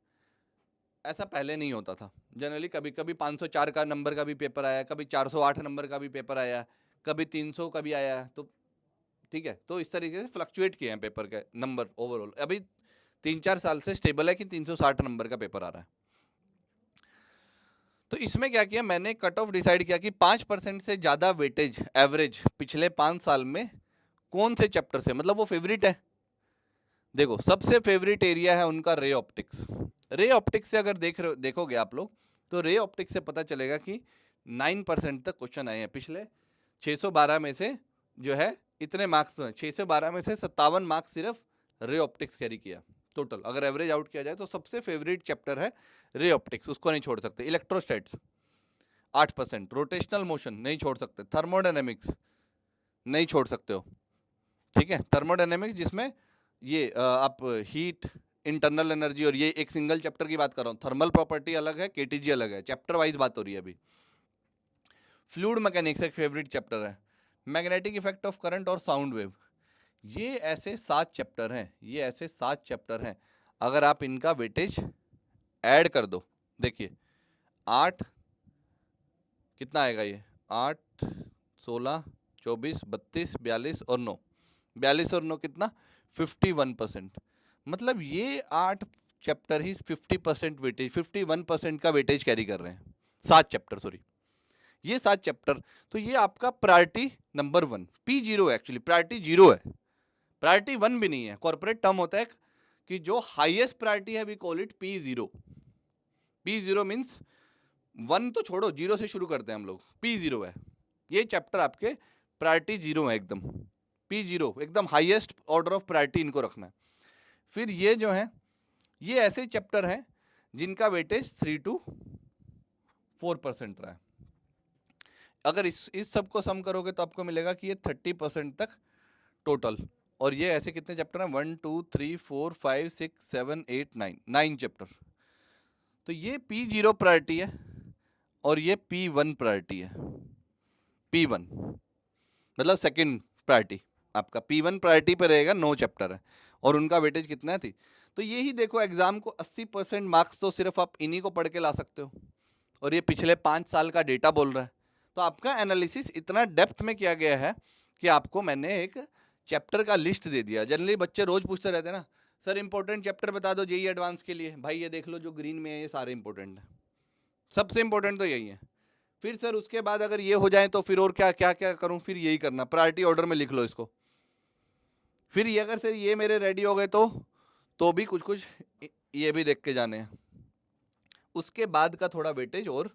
ऐसा पहले नहीं होता था, जनरली कभी कभी 504 का नंबर का भी पेपर आया, कभी 408 नंबर का भी पेपर आया, कभी 300 का भी आया, तो ठीक है। तो इस तरीके से फ्लक्चुएट किए हैं पेपर के नंबर ओवरऑल। अभी 3-4 साल से स्टेबल है कि 360 नंबर का पेपर आ रहा है। तो इसमें क्या किया मैंने, कट ऑफ डिसाइड किया कि 5% से ज़्यादा वेटेज एवरेज पिछले 5 साल में कौन से चैप्टर से, मतलब वो फेवरेट है। देखो, सबसे फेवरेट एरिया है उनका रे ऑप्टिक्स। रे ऑप्टिक्स से अगर देखोगे आप लोग, तो रे ऑप्टिक्स से पता चलेगा कि 9% तक क्वेश्चन आए हैं पिछले 612 में से, जो है इतने मार्क्स हैं, 612 में से 57 मार्क्स सिर्फ रे ऑप्टिक्स कैरी किया टोटल। अगर एवरेज आउट किया जाए तो सबसे फेवरेट चैप्टर है रे ऑप्टिक्स, उसको नहीं छोड़ सकते। इलेक्ट्रोस्टैट्स 8%, रोटेशनल मोशन नहीं छोड़ सकते, थर्मोडायनेमिक्स नहीं छोड़ सकते हो, ठीक है। थर्मोडायनेमिक्स जिसमें ये आप हीट, इंटरनल एनर्जी, और ये एक सिंगल चैप्टर की बात कर रहा हूँ, थर्मल प्रॉपर्टी अलग है, केटीजी अलग है, चैप्टर वाइज बात हो रही है अभी। फ्लूइड मैकेनिक्स एक फेवरेट चैप्टर है, मैग्नेटिक इफेक्ट ऑफ करंट और साउंड वेव, ये ऐसे 7 चैप्टर हैं, ये ऐसे 7 चैप्टर हैं। अगर आप इनका वेटेज ऐड कर दो, देखिए 8 कितना आएगा, ये 8, 16, 24, 32, 42 और 9, 42 और 9 कितना, 51%। मतलब ये 8 चैप्टर ही 50% वेटेज, 51% का वेटेज कैरी कर रहे हैं। 7 चैप्टर, सॉरी, ये 7 चैप्टर। तो ये आपका priority number 1, P0 actually priority 0 है, प्रायोरिटी 1 भी नहीं है। कॉर्पोरेट टर्म होता है कि जो हाईएस्ट प्रायोरिटी है we call it P0। P0 means 1 तो छोड़ो, 0 से शुरू करते हैं हम लोग, P0 है। ये चैप्टर आपके प्रायोरिटी 0 है एकदम, P0 एकदम हाईएस्ट ऑर्डर ऑफ प्रायोरिटी इनको रखना है। फिर ये जो है, ये ऐसे चैप्टर हैं जिनका वेटेज 3 to 4% रहा है। अगर इस सब को सम करोगे तो आपको मिलेगा कि ये 30% तक टोटल। और ये ऐसे कितने चैप्टर हैं, 1, 2, 3, 4, 5, 6, 7, 8, 9 चैप्टर। तो ये P0 प्रायोरिटी है और ये P1 प्रायोरिटी है। P1 मतलब सेकंड प्रायोरिटी, आपका P1 प्रायोरिटी पे रहेगा, 9 चैप्टर है और उनका वेटेज कितना है थी। तो ये ही देखो, एग्जाम को 80% मार्क्स तो सिर्फ आप इन्हीं को पढ़ के ला सकते हो, और ये पिछले 5 साल का डेटा बोल रहा है। तो आपका एनालिसिस इतना डेप्थ में किया गया है कि आपको मैंने एक चैप्टर का लिस्ट दे दिया। जनरली बच्चे रोज पूछते रहते हैं ना, सर इंपॉर्टेंट चैप्टर बता दो जेईई एडवांस के लिए। भाई ये देख लो जो ग्रीन में है ये सारे इंपॉर्टेंट है, सबसे इंपॉर्टेंट तो यही है। फिर सर उसके बाद अगर ये हो जाए तो फिर और क्या क्या क्या करूं, फिर यही करना, प्रायोरिटी ऑर्डर में लिख लो इसको। फिर ये अगर सर ये मेरे रेडी हो गए तो भी कुछ कुछ ये भी देख के जाने हैं। उसके बाद का थोड़ा वेटेज और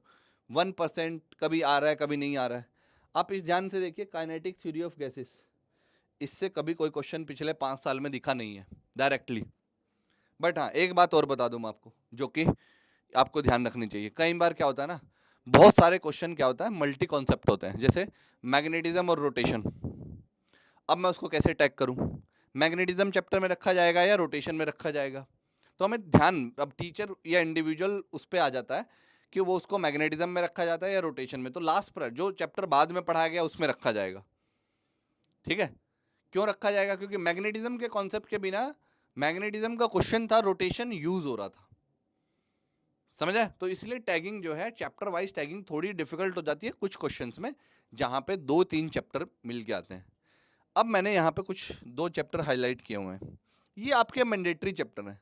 1% कभी आ रहा है कभी नहीं आ रहा है। आप इस ध्यान से देखिए, काइनेटिक थ्योरी ऑफ गैसेस, इससे कभी कोई क्वेश्चन पिछले 5 साल में दिखा नहीं है डायरेक्टली। बट हाँ एक बात और बता दूं मैं आपको, जो कि आपको ध्यान रखनी चाहिए। कई बार क्या होता है ना, बहुत सारे क्वेश्चन क्या होता है, मल्टी कॉन्सेप्ट होते हैं, जैसे मैग्नेटिज्म और रोटेशन। अब मैं उसको कैसे टैग करूं, मैग्नेटिज्म चैप्टर में रखा जाएगा या रोटेशन में रखा जाएगा। तो हमें ध्यान, अब टीचर या इंडिविजुअल उस पर आ जाता है कि वो उसको मैग्नेटिज्म में रखा जाता है या रोटेशन में। तो लास्ट पर जो चैप्टर बाद में पढ़ाया गया उसमें रखा जाएगा, ठीक है। क्यों रखा जाएगा, क्योंकि मैग्नेटिज्म के कॉन्सेप्ट के बिना मैग्नेटिज्म का क्वेश्चन था, रोटेशन यूज हो रहा था, समझा। तो इसलिए टैगिंग जो है, चैप्टर वाइज टैगिंग थोड़ी डिफिकल्ट हो जाती है कुछ क्वेश्चंस में, जहां पे 2-3 चैप्टर मिल के आते हैं। अब मैंने यहाँ पे कुछ 2 चैप्टर हाईलाइट किए हुए हैं, ये आपके मैंडेटरी चैप्टर हैं।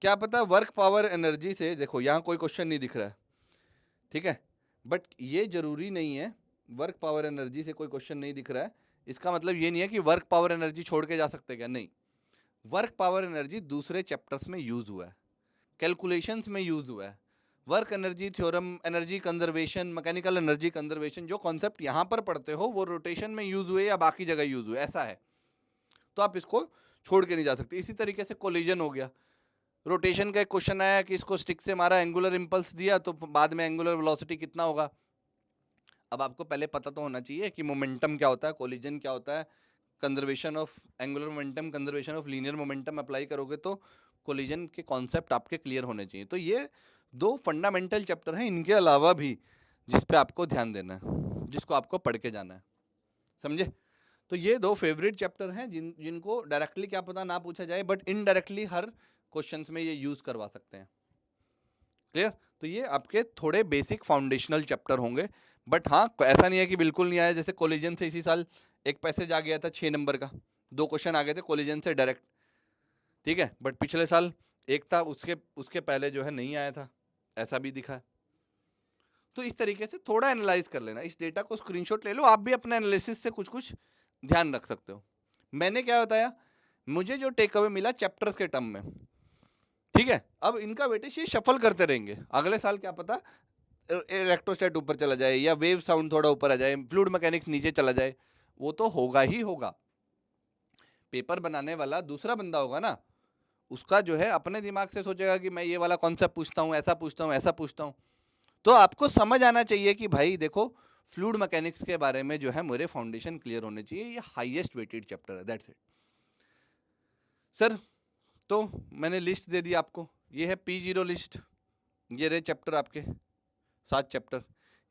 क्या पता वर्क पावर एनर्जी से, देखो यहाँ कोई क्वेश्चन नहीं दिख रहा है, ठीक है, बट ये जरूरी नहीं है। वर्क पावर एनर्जी से कोई क्वेश्चन नहीं दिख रहा है, इसका मतलब ये नहीं है कि वर्क पावर एनर्जी छोड़ के जा सकते क्या, नहीं। वर्क पावर एनर्जी दूसरे चैप्टर्स में यूज हुआ है, कैलकुलेशंस में यूज हुआ है। Work energy theorem, energy conservation, mechanical energy conservation, जो कॉन्सेप्ट यहाँ पर पढ़ते हो वो रोटेशन में यूज हुए या बाकी जगह यूज हुए, ऐसा है। तो आप इसको छोड़ के नहीं जा सकते। इसी तरीके से कोलिजन हो गया, रोटेशन का एक क्वेश्चन आया कि इसको स्टिक से मारा, एंगुलर इंपल्स दिया, तो बाद में एंगुलर वेलोसिटी कितना होगा। अब आपको पहले पता तो होना चाहिए कि मोमेंटम क्या होता है, कोलिजन क्या होता है, conservation of angular momentum, conservation of linear momentum apply करोगे तो कोलिजन के कॉन्सेप्ट आपके क्लियर होने चाहिए। तो ये 2 फंडामेंटल चैप्टर हैं, इनके अलावा भी जिस पे आपको ध्यान देना है, जिसको आपको पढ़ के जाना है, समझे। तो ये 2 फेवरेट चैप्टर हैं जिनको डायरेक्टली क्या पता ना पूछा जाए, बट इनडायरेक्टली हर क्वेश्चंस में ये यूज करवा सकते हैं, क्लियर। तो ये आपके थोड़े बेसिक फाउंडेशनल चैप्टर होंगे। बट हाँ ऐसा नहीं है कि बिल्कुल नहीं आया, जैसे कोलिजन से इसी साल एक पैसेज आ गया था 6 नंबर का, 2 क्वेश्चन आ गए थे कोलिजन से डायरेक्ट, ठीक है। बट पिछले साल एक था, उसके उसके पहले जो है नहीं आया था, ऐसा भी दिखा है। तो इस तरीके से थोड़ा एनालाइज कर लेना, इस डेटा को स्क्रीनशॉट ले लो, आप भी अपने एनालिसिस से कुछ कुछ ध्यान रख सकते हो। मैंने क्या बताया, मुझे जो टेक अवे मिला चैप्टर्स के टर्म में, ठीक है। अब इनका वेटेज ये शफल करते रहेंगे, अगले साल क्या पता इलेक्ट्रोस्टैट ऊपर चला जाए या वेव साउंड थोड़ा ऊपर आ जाए, फ्लूइड मैकेनिक्स नीचे चला जाए, वो तो होगा ही होगा। पेपर बनाने वाला दूसरा बंदा होगा ना, उसका जो है अपने दिमाग से सोचेगा कि मैं ये वाला कॉन्सेप्ट पूछता हूँ, ऐसा पूछता हूँ, ऐसा पूछता हूँ। तो आपको समझ आना चाहिए कि भाई देखो, फ्लूइड मैकेनिक्स के बारे में जो है मेरे फाउंडेशन क्लियर होने चाहिए, ये हाईएस्ट वेटेड चैप्टर है, दैट्स इट सर। तो मैंने लिस्ट दे दी आपको, ये है P0 लिस्ट, ये रहे चैप्टर आपके 7 चैप्टर।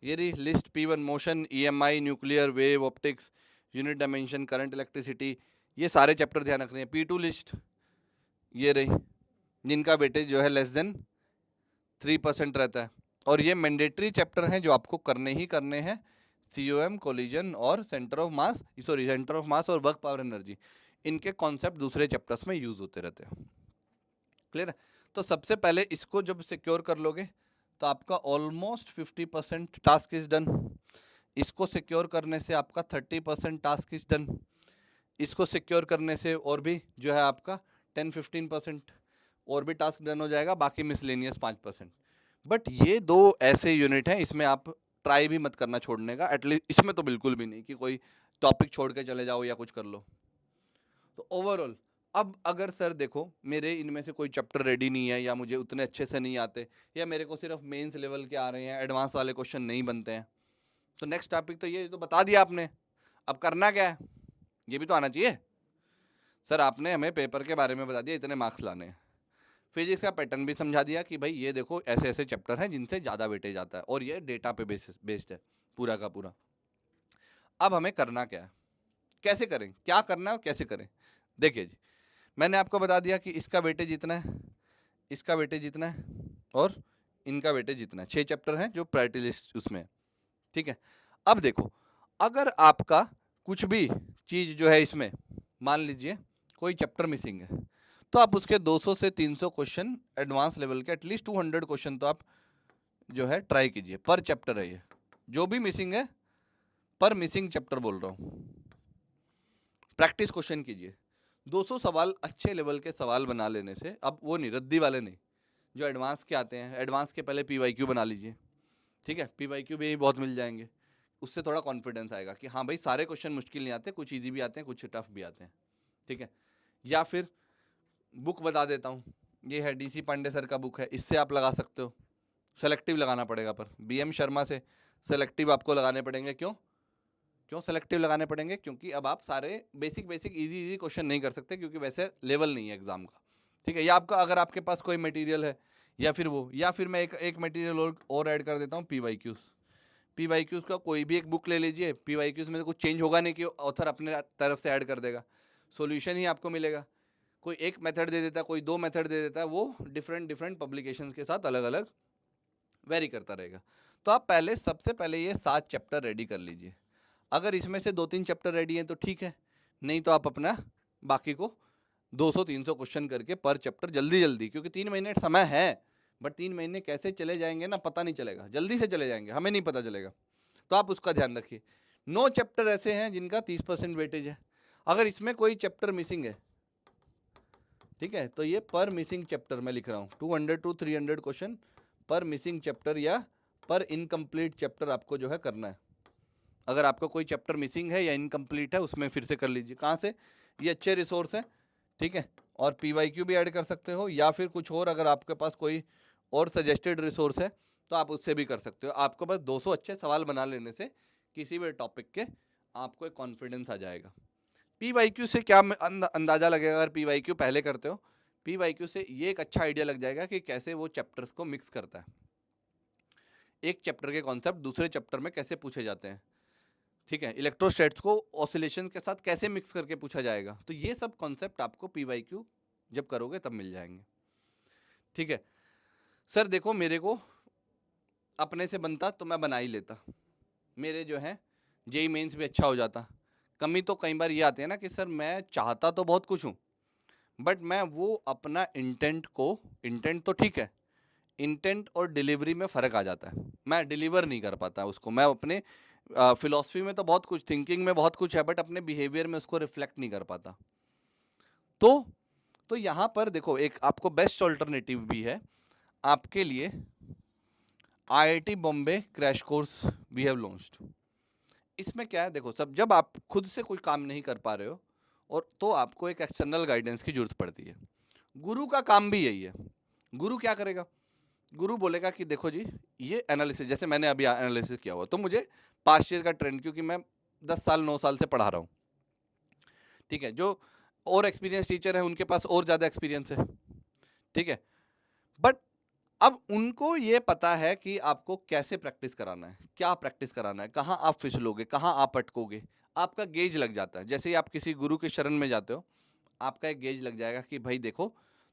ये रही list P1 motion, EMI, nuclear, wave, optics, unit dimension, current, electricity, ये सारे चैप्टर ध्यान रखने हैं। P2 लिस्ट ये रही, जिनका वेटेज जो है लेस देन 3% रहता है, और ये मैंडेटरी चैप्टर हैं जो आपको करने ही करने हैं। COM, कोलिजन और centre of mass, centre of mass और वर्क पावर एनर्जी, इनके कॉन्सेप्ट दूसरे चैप्टर्स में यूज होते रहते हैं, क्लियर है। तो सबसे पहले इसको जब सिक्योर कर लोगे तो आपका ऑलमोस्ट 50% टास्क इज डन। इसको सिक्योर करने से आपका 30% टास्क इज डन। इसको सिक्योर करने से और भी जो है आपका 10-15% और भी टास्क डन हो जाएगा, बाकी मिसलेनियस 5%। बट ये 2 ऐसे यूनिट हैं, इसमें आप ट्राई भी मत करना छोड़ने का, एटलीस्ट इसमें तो बिल्कुल भी नहीं कि कोई टॉपिक छोड़ के चले जाओ या कुछ कर लो। तो ओवरऑल अब अगर सर देखो मेरे इनमें से कोई चैप्टर रेडी नहीं है, या मुझे उतने अच्छे से नहीं आते, या मेरे को सिर्फ मेंस लेवल के आ रहे हैं, एडवांस वाले क्वेश्चन नहीं बनते हैं, तो नेक्स्ट टॉपिक तो ये तो बता दिया आपने, अब करना क्या है ये भी तो आना चाहिए। सर आपने हमें पेपर के बारे में बता दिया, इतने मार्क्स लाने हैं। फिजिक्स का पैटर्न भी समझा दिया कि भाई ये देखो ऐसे ऐसे चैप्टर हैं जिनसे ज़्यादा वेटेज आता है, और ये डेटा पे बेस्ड है पूरा का पूरा। अब हमें करना क्या है, कैसे करें, क्या करना है और कैसे करें। देखिए जी, मैंने आपको बता दिया कि इसका वेटेज इतना है, इसका वेटेज इतना है और इनका वेटेज इतना है। 6 चैप्टर हैं जो प्रायोरिटी लिस्ट उसमें है, ठीक है। अब देखो, अगर आपका कुछ भी चीज जो है इसमें, मान लीजिए कोई चैप्टर मिसिंग है, तो आप उसके 200 से 300 क्वेश्चन एडवांस लेवल के, एटलीस्ट 200 क्वेश्चन तो आप जो है ट्राई कीजिए। पर चैप्टर है ये, जो भी मिसिंग है पर मिसिंग चैप्टर बोल रहा हूँ। प्रैक्टिस क्वेश्चन कीजिए। 200 सवाल अच्छे लेवल के सवाल बना लेने से, अब वो नहीं, रद्दी वाले नहीं, जो एडवांस के आते हैं, एडवांस के पहले पीवाईक्यू बना लीजिए, ठीक है। पीवाईक्यू भी बहुत मिल जाएंगे, उससे थोड़ा कॉन्फिडेंस आएगा कि हाँ भाई सारे क्वेश्चन मुश्किल नहीं आते, कुछ इजी भी आते हैं, कुछ टफ भी आते हैं, ठीक है। या फिर बुक बता देता हूँ, ये है डीसी पांडे सर का बुक है, इससे आप लगा सकते हो। सेलेक्टिव लगाना पड़ेगा, पर बीएम शर्मा से सेलेक्टिव आपको लगाने पड़ेंगे। क्यों क्यों सेलेक्टिव लगाने पड़ेंगे? क्योंकि अब आप सारे बेसिक इजी इजी क्वेश्चन नहीं कर सकते, क्योंकि वैसे लेवल नहीं है एग्जाम का, ठीक है। या आपका अगर आपके पास कोई मटेरियल है, या फिर वो, या फिर मैं एक मटेरियल और ऐड कर देता हूँ, पीवाईक्यूज का कोई भी एक बुक ले लीजिए। पीवाईक्यूज में तो कुछ चेंज होगा नहीं कि ऑथर अपने तरफ से ऐड कर देगा, सॉल्यूशन ही आपको मिलेगा। कोई एक मेथड दे देता है, कोई 2 मेथड दे देता है, वो डिफरेंट पब्लिकेशंस के साथ अलग अलग वेरी करता रहेगा। तो आप पहले, सबसे पहले ये 7 चैप्टर रेडी कर लीजिए। अगर इसमें से 2-3 चैप्टर रेडी हैं तो ठीक है, नहीं तो आप अपना बाकी को 200-300 क्वेश्चन करके पर चैप्टर जल्दी जल्दी, क्योंकि 3 महीने समय है, बट 3 महीने कैसे चले जाएंगे ना पता नहीं चलेगा, जल्दी से चले जाएंगे, हमें नहीं पता चलेगा। तो आप उसका ध्यान रखिए। 9 चैप्टर ऐसे हैं जिनका 30% वेटेज है। अगर इसमें कोई चैप्टर मिसिंग है, ठीक है, तो ये पर मिसिंग चैप्टर मैं लिख रहा हूँ, 200 to 300 क्वेश्चन पर मिसिंग चैप्टर या पर इनकम्प्लीट चैप्टर आपको जो है करना है। अगर आपका कोई चैप्टर मिसिंग है या इनकम्प्लीट है, उसमें फिर से कर लीजिए। कहाँ से? ये अच्छे रिसोर्स हैं, ठीक है। और पीवाईक्यू भी ऐड कर सकते हो, या फिर कुछ और अगर आपके पास कोई और सजेस्टेड रिसोर्स है तो आप उससे भी कर सकते हो। आपको बस 200 अच्छे सवाल बना लेने से किसी भी टॉपिक के आपको एक कॉन्फिडेंस आ जाएगा। पीवाईक्यू से क्या अंदाज़ा लगेगा? अगर पीवाईक्यू पहले करते हो, पीवाईक्यू से ये एक अच्छा आइडिया लग जाएगा कि कैसे वो चैप्टर्स को मिक्स करता है, एक चैप्टर के कॉन्सेप्ट दूसरे चैप्टर में कैसे पूछे जाते हैं, ठीक है। इलेक्ट्रोस्टैट्स को ऑसिलेशन के साथ कैसे मिक्स करके पूछा जाएगा, तो ये सब कॉन्सेप्ट आपको पीवाईक्यू जब करोगे तब मिल जाएंगे, ठीक है। सर देखो, मेरे को अपने से बनता तो मैं बना ही लेता, मेरे जो है जेई मेंस भी अच्छा हो जाता। कमी तो कई बार ये आती है ना कि सर मैं चाहता तो बहुत कुछ हूँ, बट मैं वो अपना इंटेंट तो ठीक है, इंटेंट और डिलीवरी में फ़र्क आ जाता है, मैं डिलीवर नहीं कर पाता उसको। मैं अपने फिलॉसफी में तो बहुत कुछ, थिंकिंग में बहुत कुछ है, बट अपने बिहेवियर में उसको रिफ्लेक्ट नहीं कर पाता। तो यहाँ पर देखो, एक आपको बेस्ट ऑल्टरनेटिव भी है आपके लिए, IIT Bombay crash course we have launched. इसमें क्या है, देखो, सब जब आप खुद से कोई काम नहीं कर पा रहे हो, और तो आपको एक एक्सटर्नल गाइडेंस की जरूरत पड़ती है। गुरु का काम भी यही है। गुरु क्या करेगा? गुरु बोलेगा कि देखो जी, ये एनालिसिस, जैसे मैंने अभी एनालिसिस किया हुआ, तो मुझे पास्ट ईयर का ट्रेंड, क्योंकि मैं 10 साल 9 साल से पढ़ा रहा हूँ, ठीक है। जो और एक्सपीरियंस टीचर हैं उनके पास और ज़्यादा एक्सपीरियंस है, ठीक है। बट अब उनको ये पता है कि आपको कैसे प्रैक्टिस कराना है, क्या प्रैक्टिस कराना है, कहाँ आप फिसलोगे, कहाँ आप अटकोगे, आपका गेज लग जाता है। जैसे ही आप किसी गुरु के शरण में जाते हो, आपका एक गेज लग जाएगा कि भाई देखो,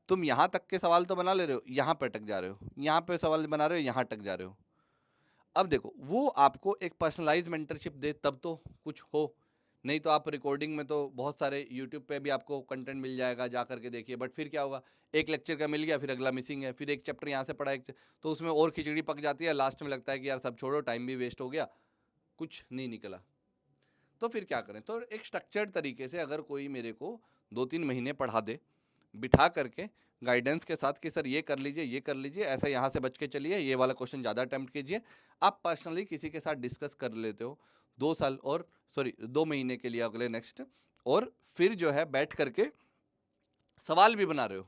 तुम यहाँ तक के सवाल तो बना ले रहे हो, यहाँ पे अटक जा रहे हो, यहाँ पे सवाल बना रहे हो, यहाँ अटक जा रहे हो। अब देखो, वो आपको एक पर्सनलाइज मेंटरशिप दे तब तो कुछ हो, नहीं तो आप रिकॉर्डिंग में तो बहुत सारे यूट्यूब पे भी आपको कंटेंट मिल जाएगा, जा करके देखिए। बट फिर क्या होगा, एक लेक्चर का मिल गया, फिर अगला मिसिंग है, फिर एक चैप्टर यहाँ से पढ़ा, तो उसमें और खिचड़ी पक जाती है, लास्ट में लगता है कि यार सब छोड़ो, टाइम भी वेस्ट हो गया, कुछ नहीं निकला। तो फिर क्या करें? तो एक स्ट्रक्चर्ड तरीके से अगर कोई मेरे को 2-3 महीने पढ़ा दे, बिठा करके गाइडेंस के साथ कि सर ये कर लीजिए, ये कर लीजिए, ऐसा यहाँ से बच के चलिए, ये वाला क्वेश्चन ज़्यादा अटैम्प्ट कीजिए, आप पर्सनली किसी के साथ डिस्कस कर लेते हो 2 साल, और 2 महीने के लिए अगले नेक्स्ट, और फिर जो है बैठ करके सवाल भी बना रहे हो,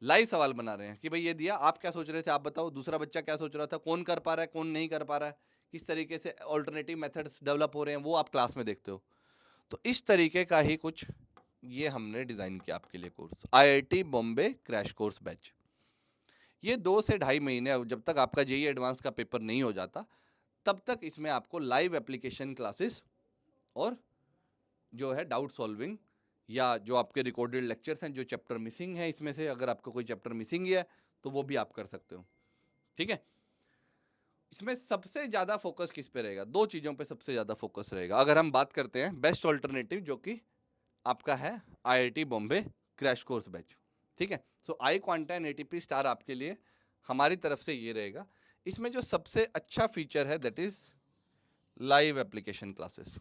लाइव सवाल बना रहे हैं कि भाई ये दिया, आप क्या सोच रहे थे, आप बताओ, दूसरा बच्चा क्या सोच रहा था, कौन कर पा रहा है, कौन नहीं कर पा रहा है, किस तरीके से ऑल्टरनेटिव मेथड्स डेवलप हो रहे हैं, वो आप क्लास में देखते हो। तो इस तरीके का ही कुछ ये हमने डिज़ाइन किया आपके लिए course, IIT Bombay crash course batch. ये 2 से ढाई महीने, जब तक आपका जेईई एडवांस का पेपर नहीं हो जाता, तब तक इसमें आपको लाइव एप्लीकेशन क्लासेस और जो है डाउट सॉल्विंग या जो आपके रिकॉर्डेड लेक्चर्स हैं, जो चैप्टर मिसिंग है इसमें से, अगर आपका कोई चैप्टर मिसिंग है तो वो भी आप कर सकते हो। ठीक है, इसमें सबसे ज़्यादा फोकस किस पे रहेगा? दो चीज़ों पे सबसे ज़्यादा फोकस रहेगा। अगर हम बात करते हैं बेस्ट ऑल्टरनेटिव, जो कि आपका है IIT Bombay crash course batch. ठीक है, सो आई क्वांटा एंड ATP स्टार आपके लिए हमारी तरफ से ये रहेगा। इसमें जो सबसे अच्छा फीचर है that is live application classes.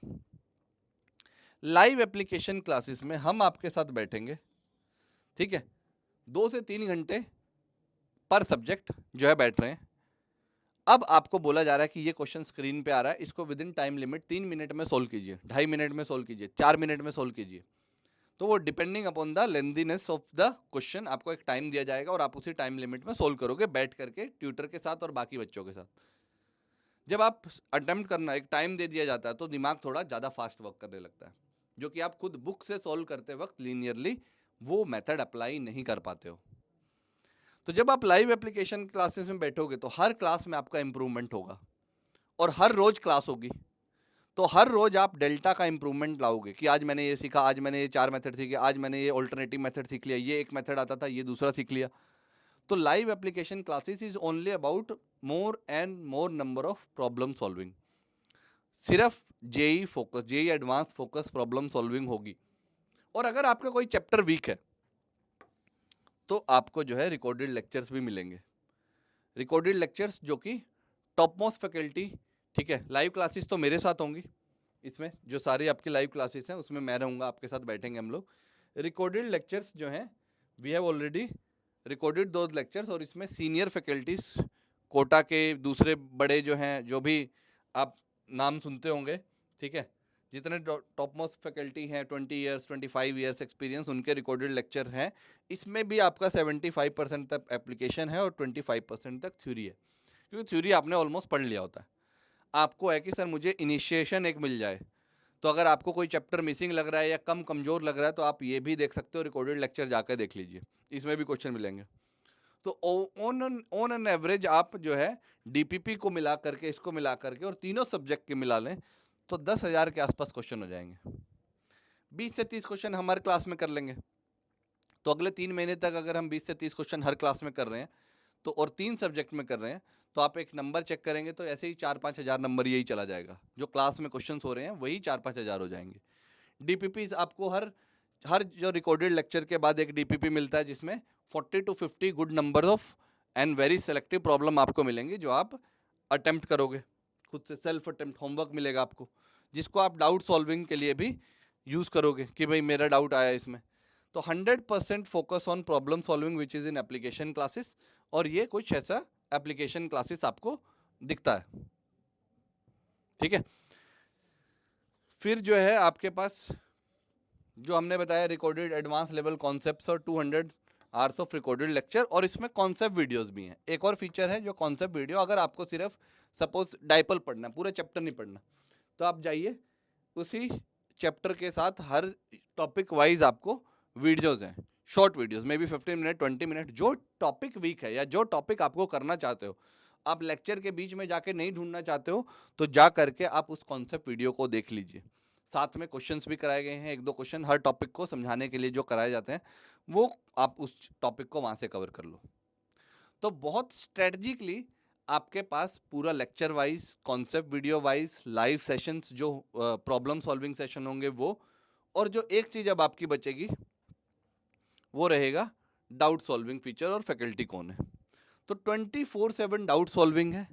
Live application classes में हम आपके साथ बैठेंगे, ठीक है, 2 से 3 घंटे पर सब्जेक्ट जो है बैठ रहे हैं। अब आपको बोला जा रहा है कि ये क्वेश्चन स्क्रीन पे आ रहा है, इसको with in time limit 3 minute में सोल्व कीजिए, 2.5 मिनट में सोल्व कीजिए, 4 मिनट में सोल्व कीजिए। तो वो depending upon the lengthiness of the question आपको एक टाइम दिया जाएगा और आप उसी टाइम लिमिट में सोल्व करोगे बैठ करके ट्यूटर के साथ और बाकी बच्चों के साथ। जब आप अटेम्प्ट करना एक टाइम दे दिया जाता है तो दिमाग थोड़ा ज़्यादा फास्ट वर्क करने लगता है, जो कि आप खुद बुक से सोल्व करते वक्त लीनियरली वो मेथड अप्लाई नहीं कर पाते हो। तो जब आप लाइव एप्लीकेशन क्लासेस में बैठोगे तो हर क्लास में आपका इंप्रूवमेंट होगा और हर रोज क्लास होगी, तो हर रोज आप डेल्टा का इंप्रूवमेंट लाओगे कि आज मैंने ये सीखा, आज मैंने ये 4 मेथड सीखे, आज मैंने ये ऑल्टरनेटिव मेथड सीख लिया, ये एक मेथड आता था ये दूसरा सीख लिया। तो live application classes is only about more and more number of problem solving. सिर्फ JEE focus, JEE advance focus problem solving होगी। और अगर आपका कोई चैप्टर वीक है तो आपको जो है रिकॉर्डेड लेक्चर्स भी मिलेंगे, रिकॉर्डेड लेक्चर्स जो कि टॉप मोस्ट फैकल्टी, ठीक है, लाइव क्लासेस तो मेरे साथ होंगी, इसमें जो सारी आपकी लाइव क्लासेस हैं उसमें मैं रहूँगा, आपके साथ बैठेंगे हम लोग। रिकॉर्डेड लेक्चर्स जो हैं we have already recorded those lectures, और इसमें सीनियर फैकल्टीज कोटा के दूसरे बड़े जो हैं, जो भी आप नाम सुनते होंगे, ठीक है, जितने टॉप मोस्ट फैकल्टी हैं 20 ईयर्स 25 ईयर्स एक्सपीरियंस, उनके रिकॉर्डेड लेक्चर हैं। इसमें भी आपका 75% तक एप्लीकेशन है और 25% तक थ्योरी है, क्योंकि थ्योरी आपने ऑलमोस्ट पढ़ लिया होता है। आपको है कि सर मुझे इनिशिएशन एक मिल जाए, तो अगर आपको कोई चैप्टर मिसिंग लग रहा है या कम कमज़ोर लग रहा है तो आप ये भी देख सकते हो, रिकॉर्डेड लेक्चर जाकर देख लीजिए, इसमें भी क्वेश्चन मिलेंगे। तो ऑन एन एवरेज आप जो है DPP को मिला करके, इसको मिला करके और तीनों सब्जेक्ट के मिला लें तो 10,000 के आसपास क्वेश्चन हो जाएंगे। 20 से 30 क्वेश्चन हम हर क्लास में कर लेंगे, तो अगले 3 महीने तक अगर हम 20 से 30 क्वेश्चन हर क्लास में कर रहे हैं तो, और 3 सब्जेक्ट में कर रहे हैं, तो आप एक नंबर चेक करेंगे तो ऐसे ही 4-5 हज़ार नंबर यही चला जाएगा, जो क्लास में क्वेश्चन हो रहे हैं वही 4-5 हज़ार हो जाएंगे। DPP आपको हर हर जो रिकॉर्डेड लेक्चर के बाद एक DPP मिलता है, जिसमें 40 to 50 good number of and very selective problem आपको मिलेंगे, जो आप अटेम्प्ट करोगे खुद से, सेल्फ अटेम्प्ट होमवर्क मिलेगा आपको, जिसको आप डाउट सॉल्विंग के लिए भी यूज़ करोगे कि भाई मेरा डाउट आया इसमें। तो 100% focus on problem solving which is in application classes, और ये कुछ ऐसा एप्लीकेशन क्लासेस आपको दिखता है, ठीक है। फिर जो है आपके पास जो हमने बताया रिकॉर्डेड एडवांस लेवल कॉन्सेप्ट्स और 200 आवर्स ऑफ रिकॉर्डेड लेक्चर, और इसमें कॉन्सेप्ट वीडियोस भी हैं। एक और फीचर है जो कॉन्सेप्ट वीडियो, अगर आपको सिर्फ सपोज डाइपल पढ़ना, पूरा चैप्टर नहीं पढ़ना, तो आप जाइए उसी चैप्टर के साथ हर टॉपिक वाइज आपको वीडियोस हैं, short videos may be 15 minute 20 minute, जो टॉपिक वीक है या जो टॉपिक आपको करना चाहते हो, आप लेक्चर के बीच में जाके नहीं ढूंढना चाहते हो, तो जा करके आप उस कॉन्सेप्ट वीडियो को देख लीजिए। साथ में क्वेश्चंस भी कराए गए हैं, 1-2 क्वेश्चन हर टॉपिक को समझाने के लिए जो कराए जाते हैं, वो आप उस टॉपिक को वहाँ से कवर कर लो। तो बहुत स्ट्रेटजिकली आपके पास पूरा lecture wise, concept video wise, live sessions जो प्रॉब्लम सॉल्विंग सेशन होंगे वो, और जो एक चीज़ अब आपकी बचेगी वो रहेगा डाउट सॉल्विंग फीचर, और फैकल्टी कौन है। तो 24/7 डाउट सॉल्विंग है,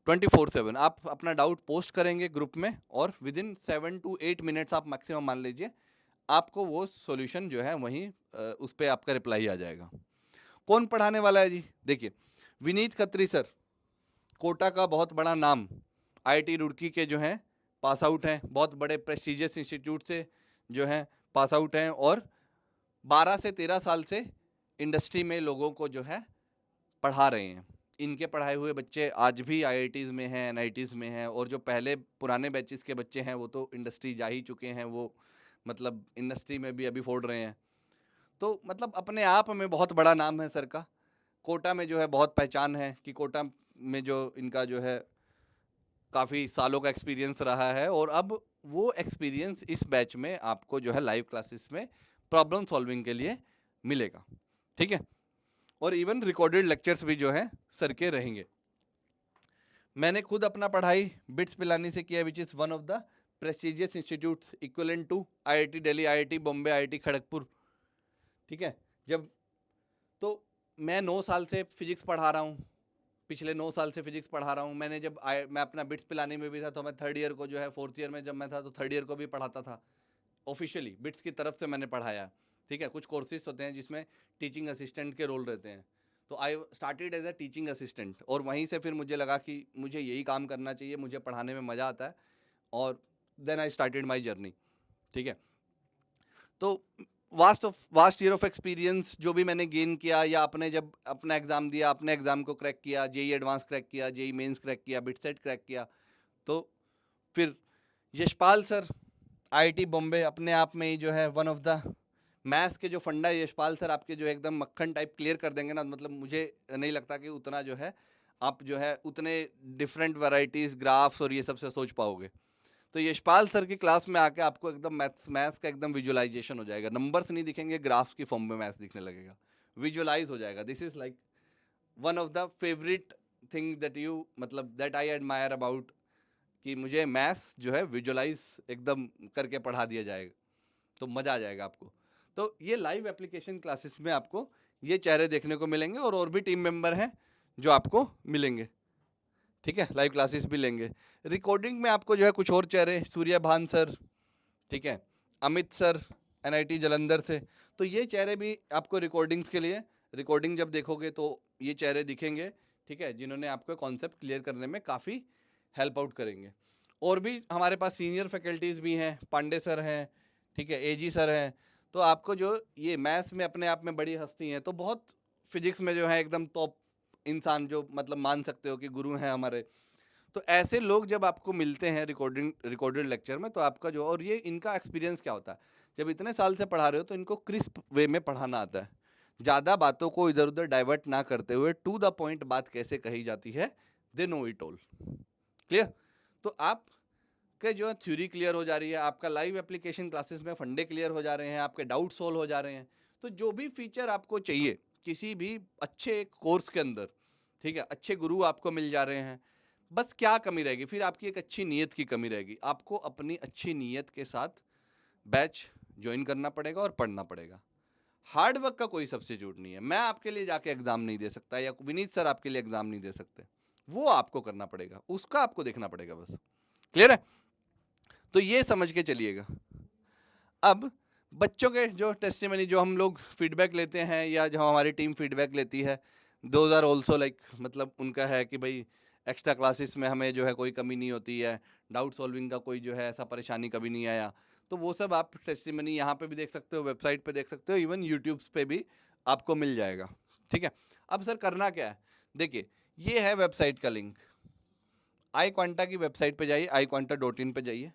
24/7 आप अपना डाउट पोस्ट करेंगे ग्रुप में, और विद इन 7 to 8 मिनट्स आप मैक्सिमम मान लीजिए, आपको वो सॉल्यूशन जो है वहीं उस पर आपका रिप्लाई आ जाएगा। कौन पढ़ाने वाला है जी? देखिए, विनीत खत्री सर, कोटा का बहुत बड़ा नाम, IIT रुड़की के जो हैं पास आउट हैं, बहुत बड़े प्रेस्टिजियस इंस्टीट्यूट से जो हैं पास आउट हैं, और 12 से 13 साल से इंडस्ट्री में लोगों को जो है पढ़ा रहे हैं। इनके पढ़ाए हुए बच्चे आज भी IITs में हैं, NITs में हैं, और जो पहले पुराने बैचेस के बच्चे हैं वो तो इंडस्ट्री जा ही चुके हैं, वो मतलब इंडस्ट्री में भी अभी फोड़ रहे हैं। तो मतलब अपने आप में बहुत बड़ा नाम है सर का, कोटा में जो है बहुत पहचान है कि कोटा में जो इनका जो है काफ़ी सालों का एक्सपीरियंस रहा है, और अब वो एक्सपीरियंस इस बैच में आपको जो है लाइव क्लासेस में प्रॉब्लम सॉल्विंग के लिए मिलेगा, ठीक है। और इवन रिकॉर्डेड लेक्चर्स भी जो है सर के रहेंगे। मैंने खुद अपना पढ़ाई बिट्स पिलानी से किया, which is one of the prestigious institute equivalent to IIT Delhi, IIT Bombay, IIT Kharagpur, ठीक है। जब तो मैं 9 साल से फिजिक्स पढ़ा रहा हूँ, पिछले 9 साल से फिजिक्स पढ़ा रहा हूँ। मैंने जब मैं अपना बिट्स पिलानी में भी था, तो मैं थर्ड ईयर को जो है, फोर्थ ईयर में जब मैं था तो थर्ड ईयर को भी पढ़ाता था। ऑफिशियली बिट्स की तरफ से मैंने पढ़ाया, ठीक है। कुछ कोर्सेज होते हैं जिसमें टीचिंग असिस्टेंट के रोल रहते हैं, तो I started as a teaching assistant, और वहीं से फिर मुझे लगा कि मुझे यही काम करना चाहिए, मुझे पढ़ाने में मज़ा आता है, और then I started my journey, ठीक है। तो वास्ट ईयर ऑफ एक्सपीरियंस जो भी मैंने गेन किया, या अपने जब अपना एग्ज़ाम दिया, अपने एग्ज़ाम को क्रैक किया, जेई एडवांस क्रैक किया, जेई मेंस क्रैक किया, बिटसेट क्रैक किया, तो फिर यशपाल सर IIT बॉम्बे अपने आप में ही जो है वन ऑफ द मैथ्स के जो फंडा है, यशपाल सर आपके जो है एकदम मक्खन टाइप क्लियर कर देंगे ना, मतलब मुझे नहीं लगता कि उतना जो है आप जो है उतने डिफरेंट वैरायटीज़ ग्राफ्स और ये सब से सोच पाओगे। तो यशपाल सर की क्लास में आके आपको एकदम मैथ्स का एकदम विजुअलाइजेशन हो जाएगा, नंबर्स नहीं दिखेंगे, ग्राफ्स की फॉर्म में मैथ्स दिखने लगेगा, विजुअलाइज हो जाएगा। This is like one of the favourite thing that you मतलब दैट आई एडमायर अबाउट, कि मुझे मैथ्स जो है विजुअलाइज एकदम करके पढ़ा दिया जाएगा, तो मज़ा आ जाएगा आपको। तो ये लाइव एप्लीकेशन क्लासेस में आपको ये चेहरे देखने को मिलेंगे, और भी टीम मेंबर हैं जो आपको मिलेंगे, ठीक है, लाइव क्लासेस भी लेंगे। रिकॉर्डिंग में आपको जो है कुछ और चेहरे, सूर्यभान सर, ठीक है, अमित सर NIT जालंधर से, तो ये चेहरे भी आपको रिकॉर्डिंग्स के लिए, रिकॉर्डिंग जब देखोगे तो ये चेहरे दिखेंगे, ठीक है, जिन्होंने आपको कॉन्सेप्ट क्लियर करने में काफ़ी हेल्प आउट करेंगे। और भी हमारे पास सीनियर फैकल्टीज़ भी हैं, पांडे सर हैं, ठीक है, AG सर हैं। तो आपको जो ये मैथ्स में अपने आप में बड़ी हस्ती हैं, तो बहुत फिजिक्स में जो है एकदम टॉप इंसान, जो मतलब मान सकते हो कि गुरु हैं हमारे। तो ऐसे लोग जब आपको मिलते हैं रिकॉर्डेड लेक्चर में, तो आपका जो, और ये इनका एक्सपीरियंस क्या होता है, जब इतने साल से पढ़ा रहे हो तो इनको क्रिस्प वे में पढ़ाना आता है, ज़्यादा बातों को इधर उधर डाइवर्ट ना करते हुए टू द पॉइंट बात कैसे कही जाती है, they know it all, clear. तो आप के जो है थ्योरी क्लियर हो जा रही है, आपका लाइव एप्लीकेशन क्लासेस में फंडे क्लियर हो जा रहे हैं, आपके डाउट सोल्व हो जा रहे हैं। तो जो भी फीचर आपको चाहिए किसी भी अच्छे कोर्स के अंदर, ठीक है, अच्छे गुरु आपको मिल जा रहे हैं, बस क्या कमी रहेगी, फिर आपकी एक अच्छी नीयत की कमी रहेगी। आपको अपनी अच्छी नीयत के साथ बैच ज्वाइन करना पड़ेगा और पढ़ना पड़ेगा। हार्ड वर्क का कोई सब्स्टिट्यूट नहीं है। मैं आपके लिए जाके एग्जाम नहीं दे सकता, या विनीत सर आपके लिए एग्जाम नहीं दे सकते, वो आपको करना पड़ेगा, उसका आपको देखना पड़ेगा, बस। क्लियर है? तो ये समझ के चलिएगा। अब बच्चों के जो टेस्टिमनी, जो हम लोग फीडबैक लेते हैं, या जो हमारी टीम फीडबैक लेती है, दोज आर ऑल्सो लाइक, मतलब उनका है कि भाई एक्स्ट्रा क्लासेस में हमें जो है कोई कमी नहीं होती है, डाउट सॉल्विंग का कोई जो है ऐसा परेशानी कभी नहीं आया। तो वो सब आप टेस्टिमनी यहाँ पे भी देख सकते हो, वेबसाइट पे देख सकते हो, इवन यूट्यूब्स पे भी आपको मिल जाएगा, ठीक है। अब सर करना क्या है, देखिए ये है वेबसाइट का लिंक, आई क्वांटा की वेबसाइट पे जाइए, iquanta.in पे जाइए,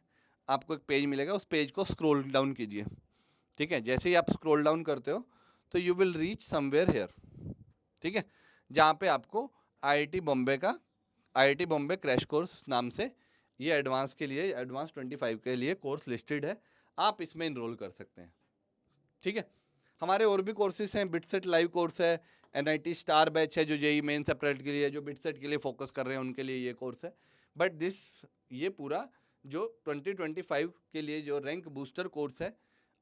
आपको एक पेज मिलेगा, उस पेज को स्क्रॉल डाउन कीजिए, ठीक है। जैसे ही आप स्क्रॉल डाउन करते हो तो you will reach somewhere here, ठीक है, जहाँ पे आपको IIT बॉम्बे का IIT बॉम्बे क्रैश कोर्स नाम से ये एडवांस के लिए, एडवांस 25 के लिए कोर्स लिस्टेड है, आप इसमें इनरोल कर सकते हैं, ठीक है। हमारे और भी कोर्सेज हैं, बिटसेट लाइव कोर्स है, NIT स्टार बैच है जो जेई मेन सेपरेट के लिए, जो बिटसेट के लिए फोकस कर रहे हैं उनके लिए ये कोर्स है। बट दिस, ये पूरा जो 2025 के लिए जो रैंक बूस्टर कोर्स है,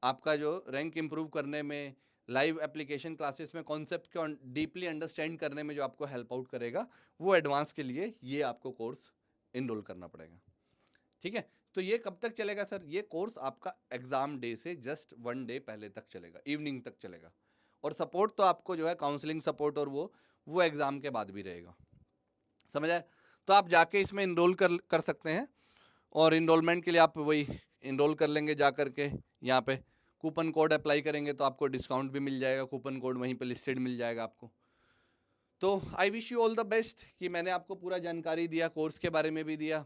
आपका जो रैंक इंप्रूव करने में, लाइव एप्लीकेशन क्लासेस में कॉन्सेप्ट को डीपली अंडरस्टैंड करने में जो आपको हेल्प आउट करेगा, वो एडवांस के लिए ये आपको कोर्स इनरोल करना पड़ेगा, ठीक है। तो ये कब तक चलेगा सर, ये कोर्स आपका एग्जाम डे से जस्ट 1 डे पहले तक चलेगा, इवनिंग तक चलेगा, और सपोर्ट तो आपको जो है काउंसलिंग सपोर्ट और वो एग्ज़ाम के बाद भी रहेगा, समझ आए। तो आप जाके इसमें इनरोल कर सकते हैं, और इनरोलमेंट के लिए आप वही इनरोल कर लेंगे जा करके, यहाँ पे कूपन कोड अप्लाई करेंगे तो आपको डिस्काउंट भी मिल जाएगा, कूपन कोड वहीं पे लिस्टेड मिल जाएगा आपको। तो I wish you all the best, कि मैंने आपको पूरा जानकारी दिया, कोर्स के बारे में भी दिया,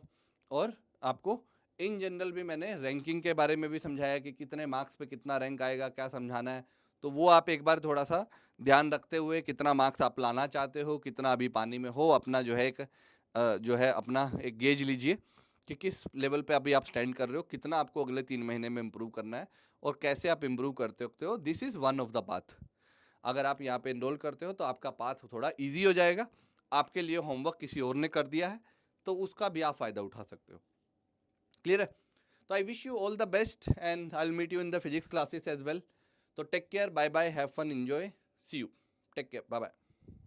और आपको इन जनरल भी मैंने रैंकिंग के बारे में भी समझाया कि कितने मार्क्स पे कितना रैंक आएगा, क्या समझाना है। तो वो आप एक बार थोड़ा सा ध्यान रखते हुए, कितना मार्क्स आप लाना चाहते हो, कितना अभी पानी में हो, अपना जो है एक जो है अपना एक गेज लीजिए कि किस लेवल पे अभी आप स्टैंड कर रहे हो, कितना आपको अगले 3 महीने में इम्प्रूव करना है और कैसे आप इम्प्रूव करते हो। This is one of the path. अगर आप यहाँ पे इनरोल करते हो तो आपका पाथ थोड़ा ईजी हो जाएगा। आपके लिए होमवर्क किसी और ने कर दिया है तो उसका भी आप फ़ायदा उठा सकते हो। क्लियर है? तो I wish you all the best and I will meet you in the physics classes as well. तो take care, bye bye, have fun, enjoy, see you, take care, bye bye.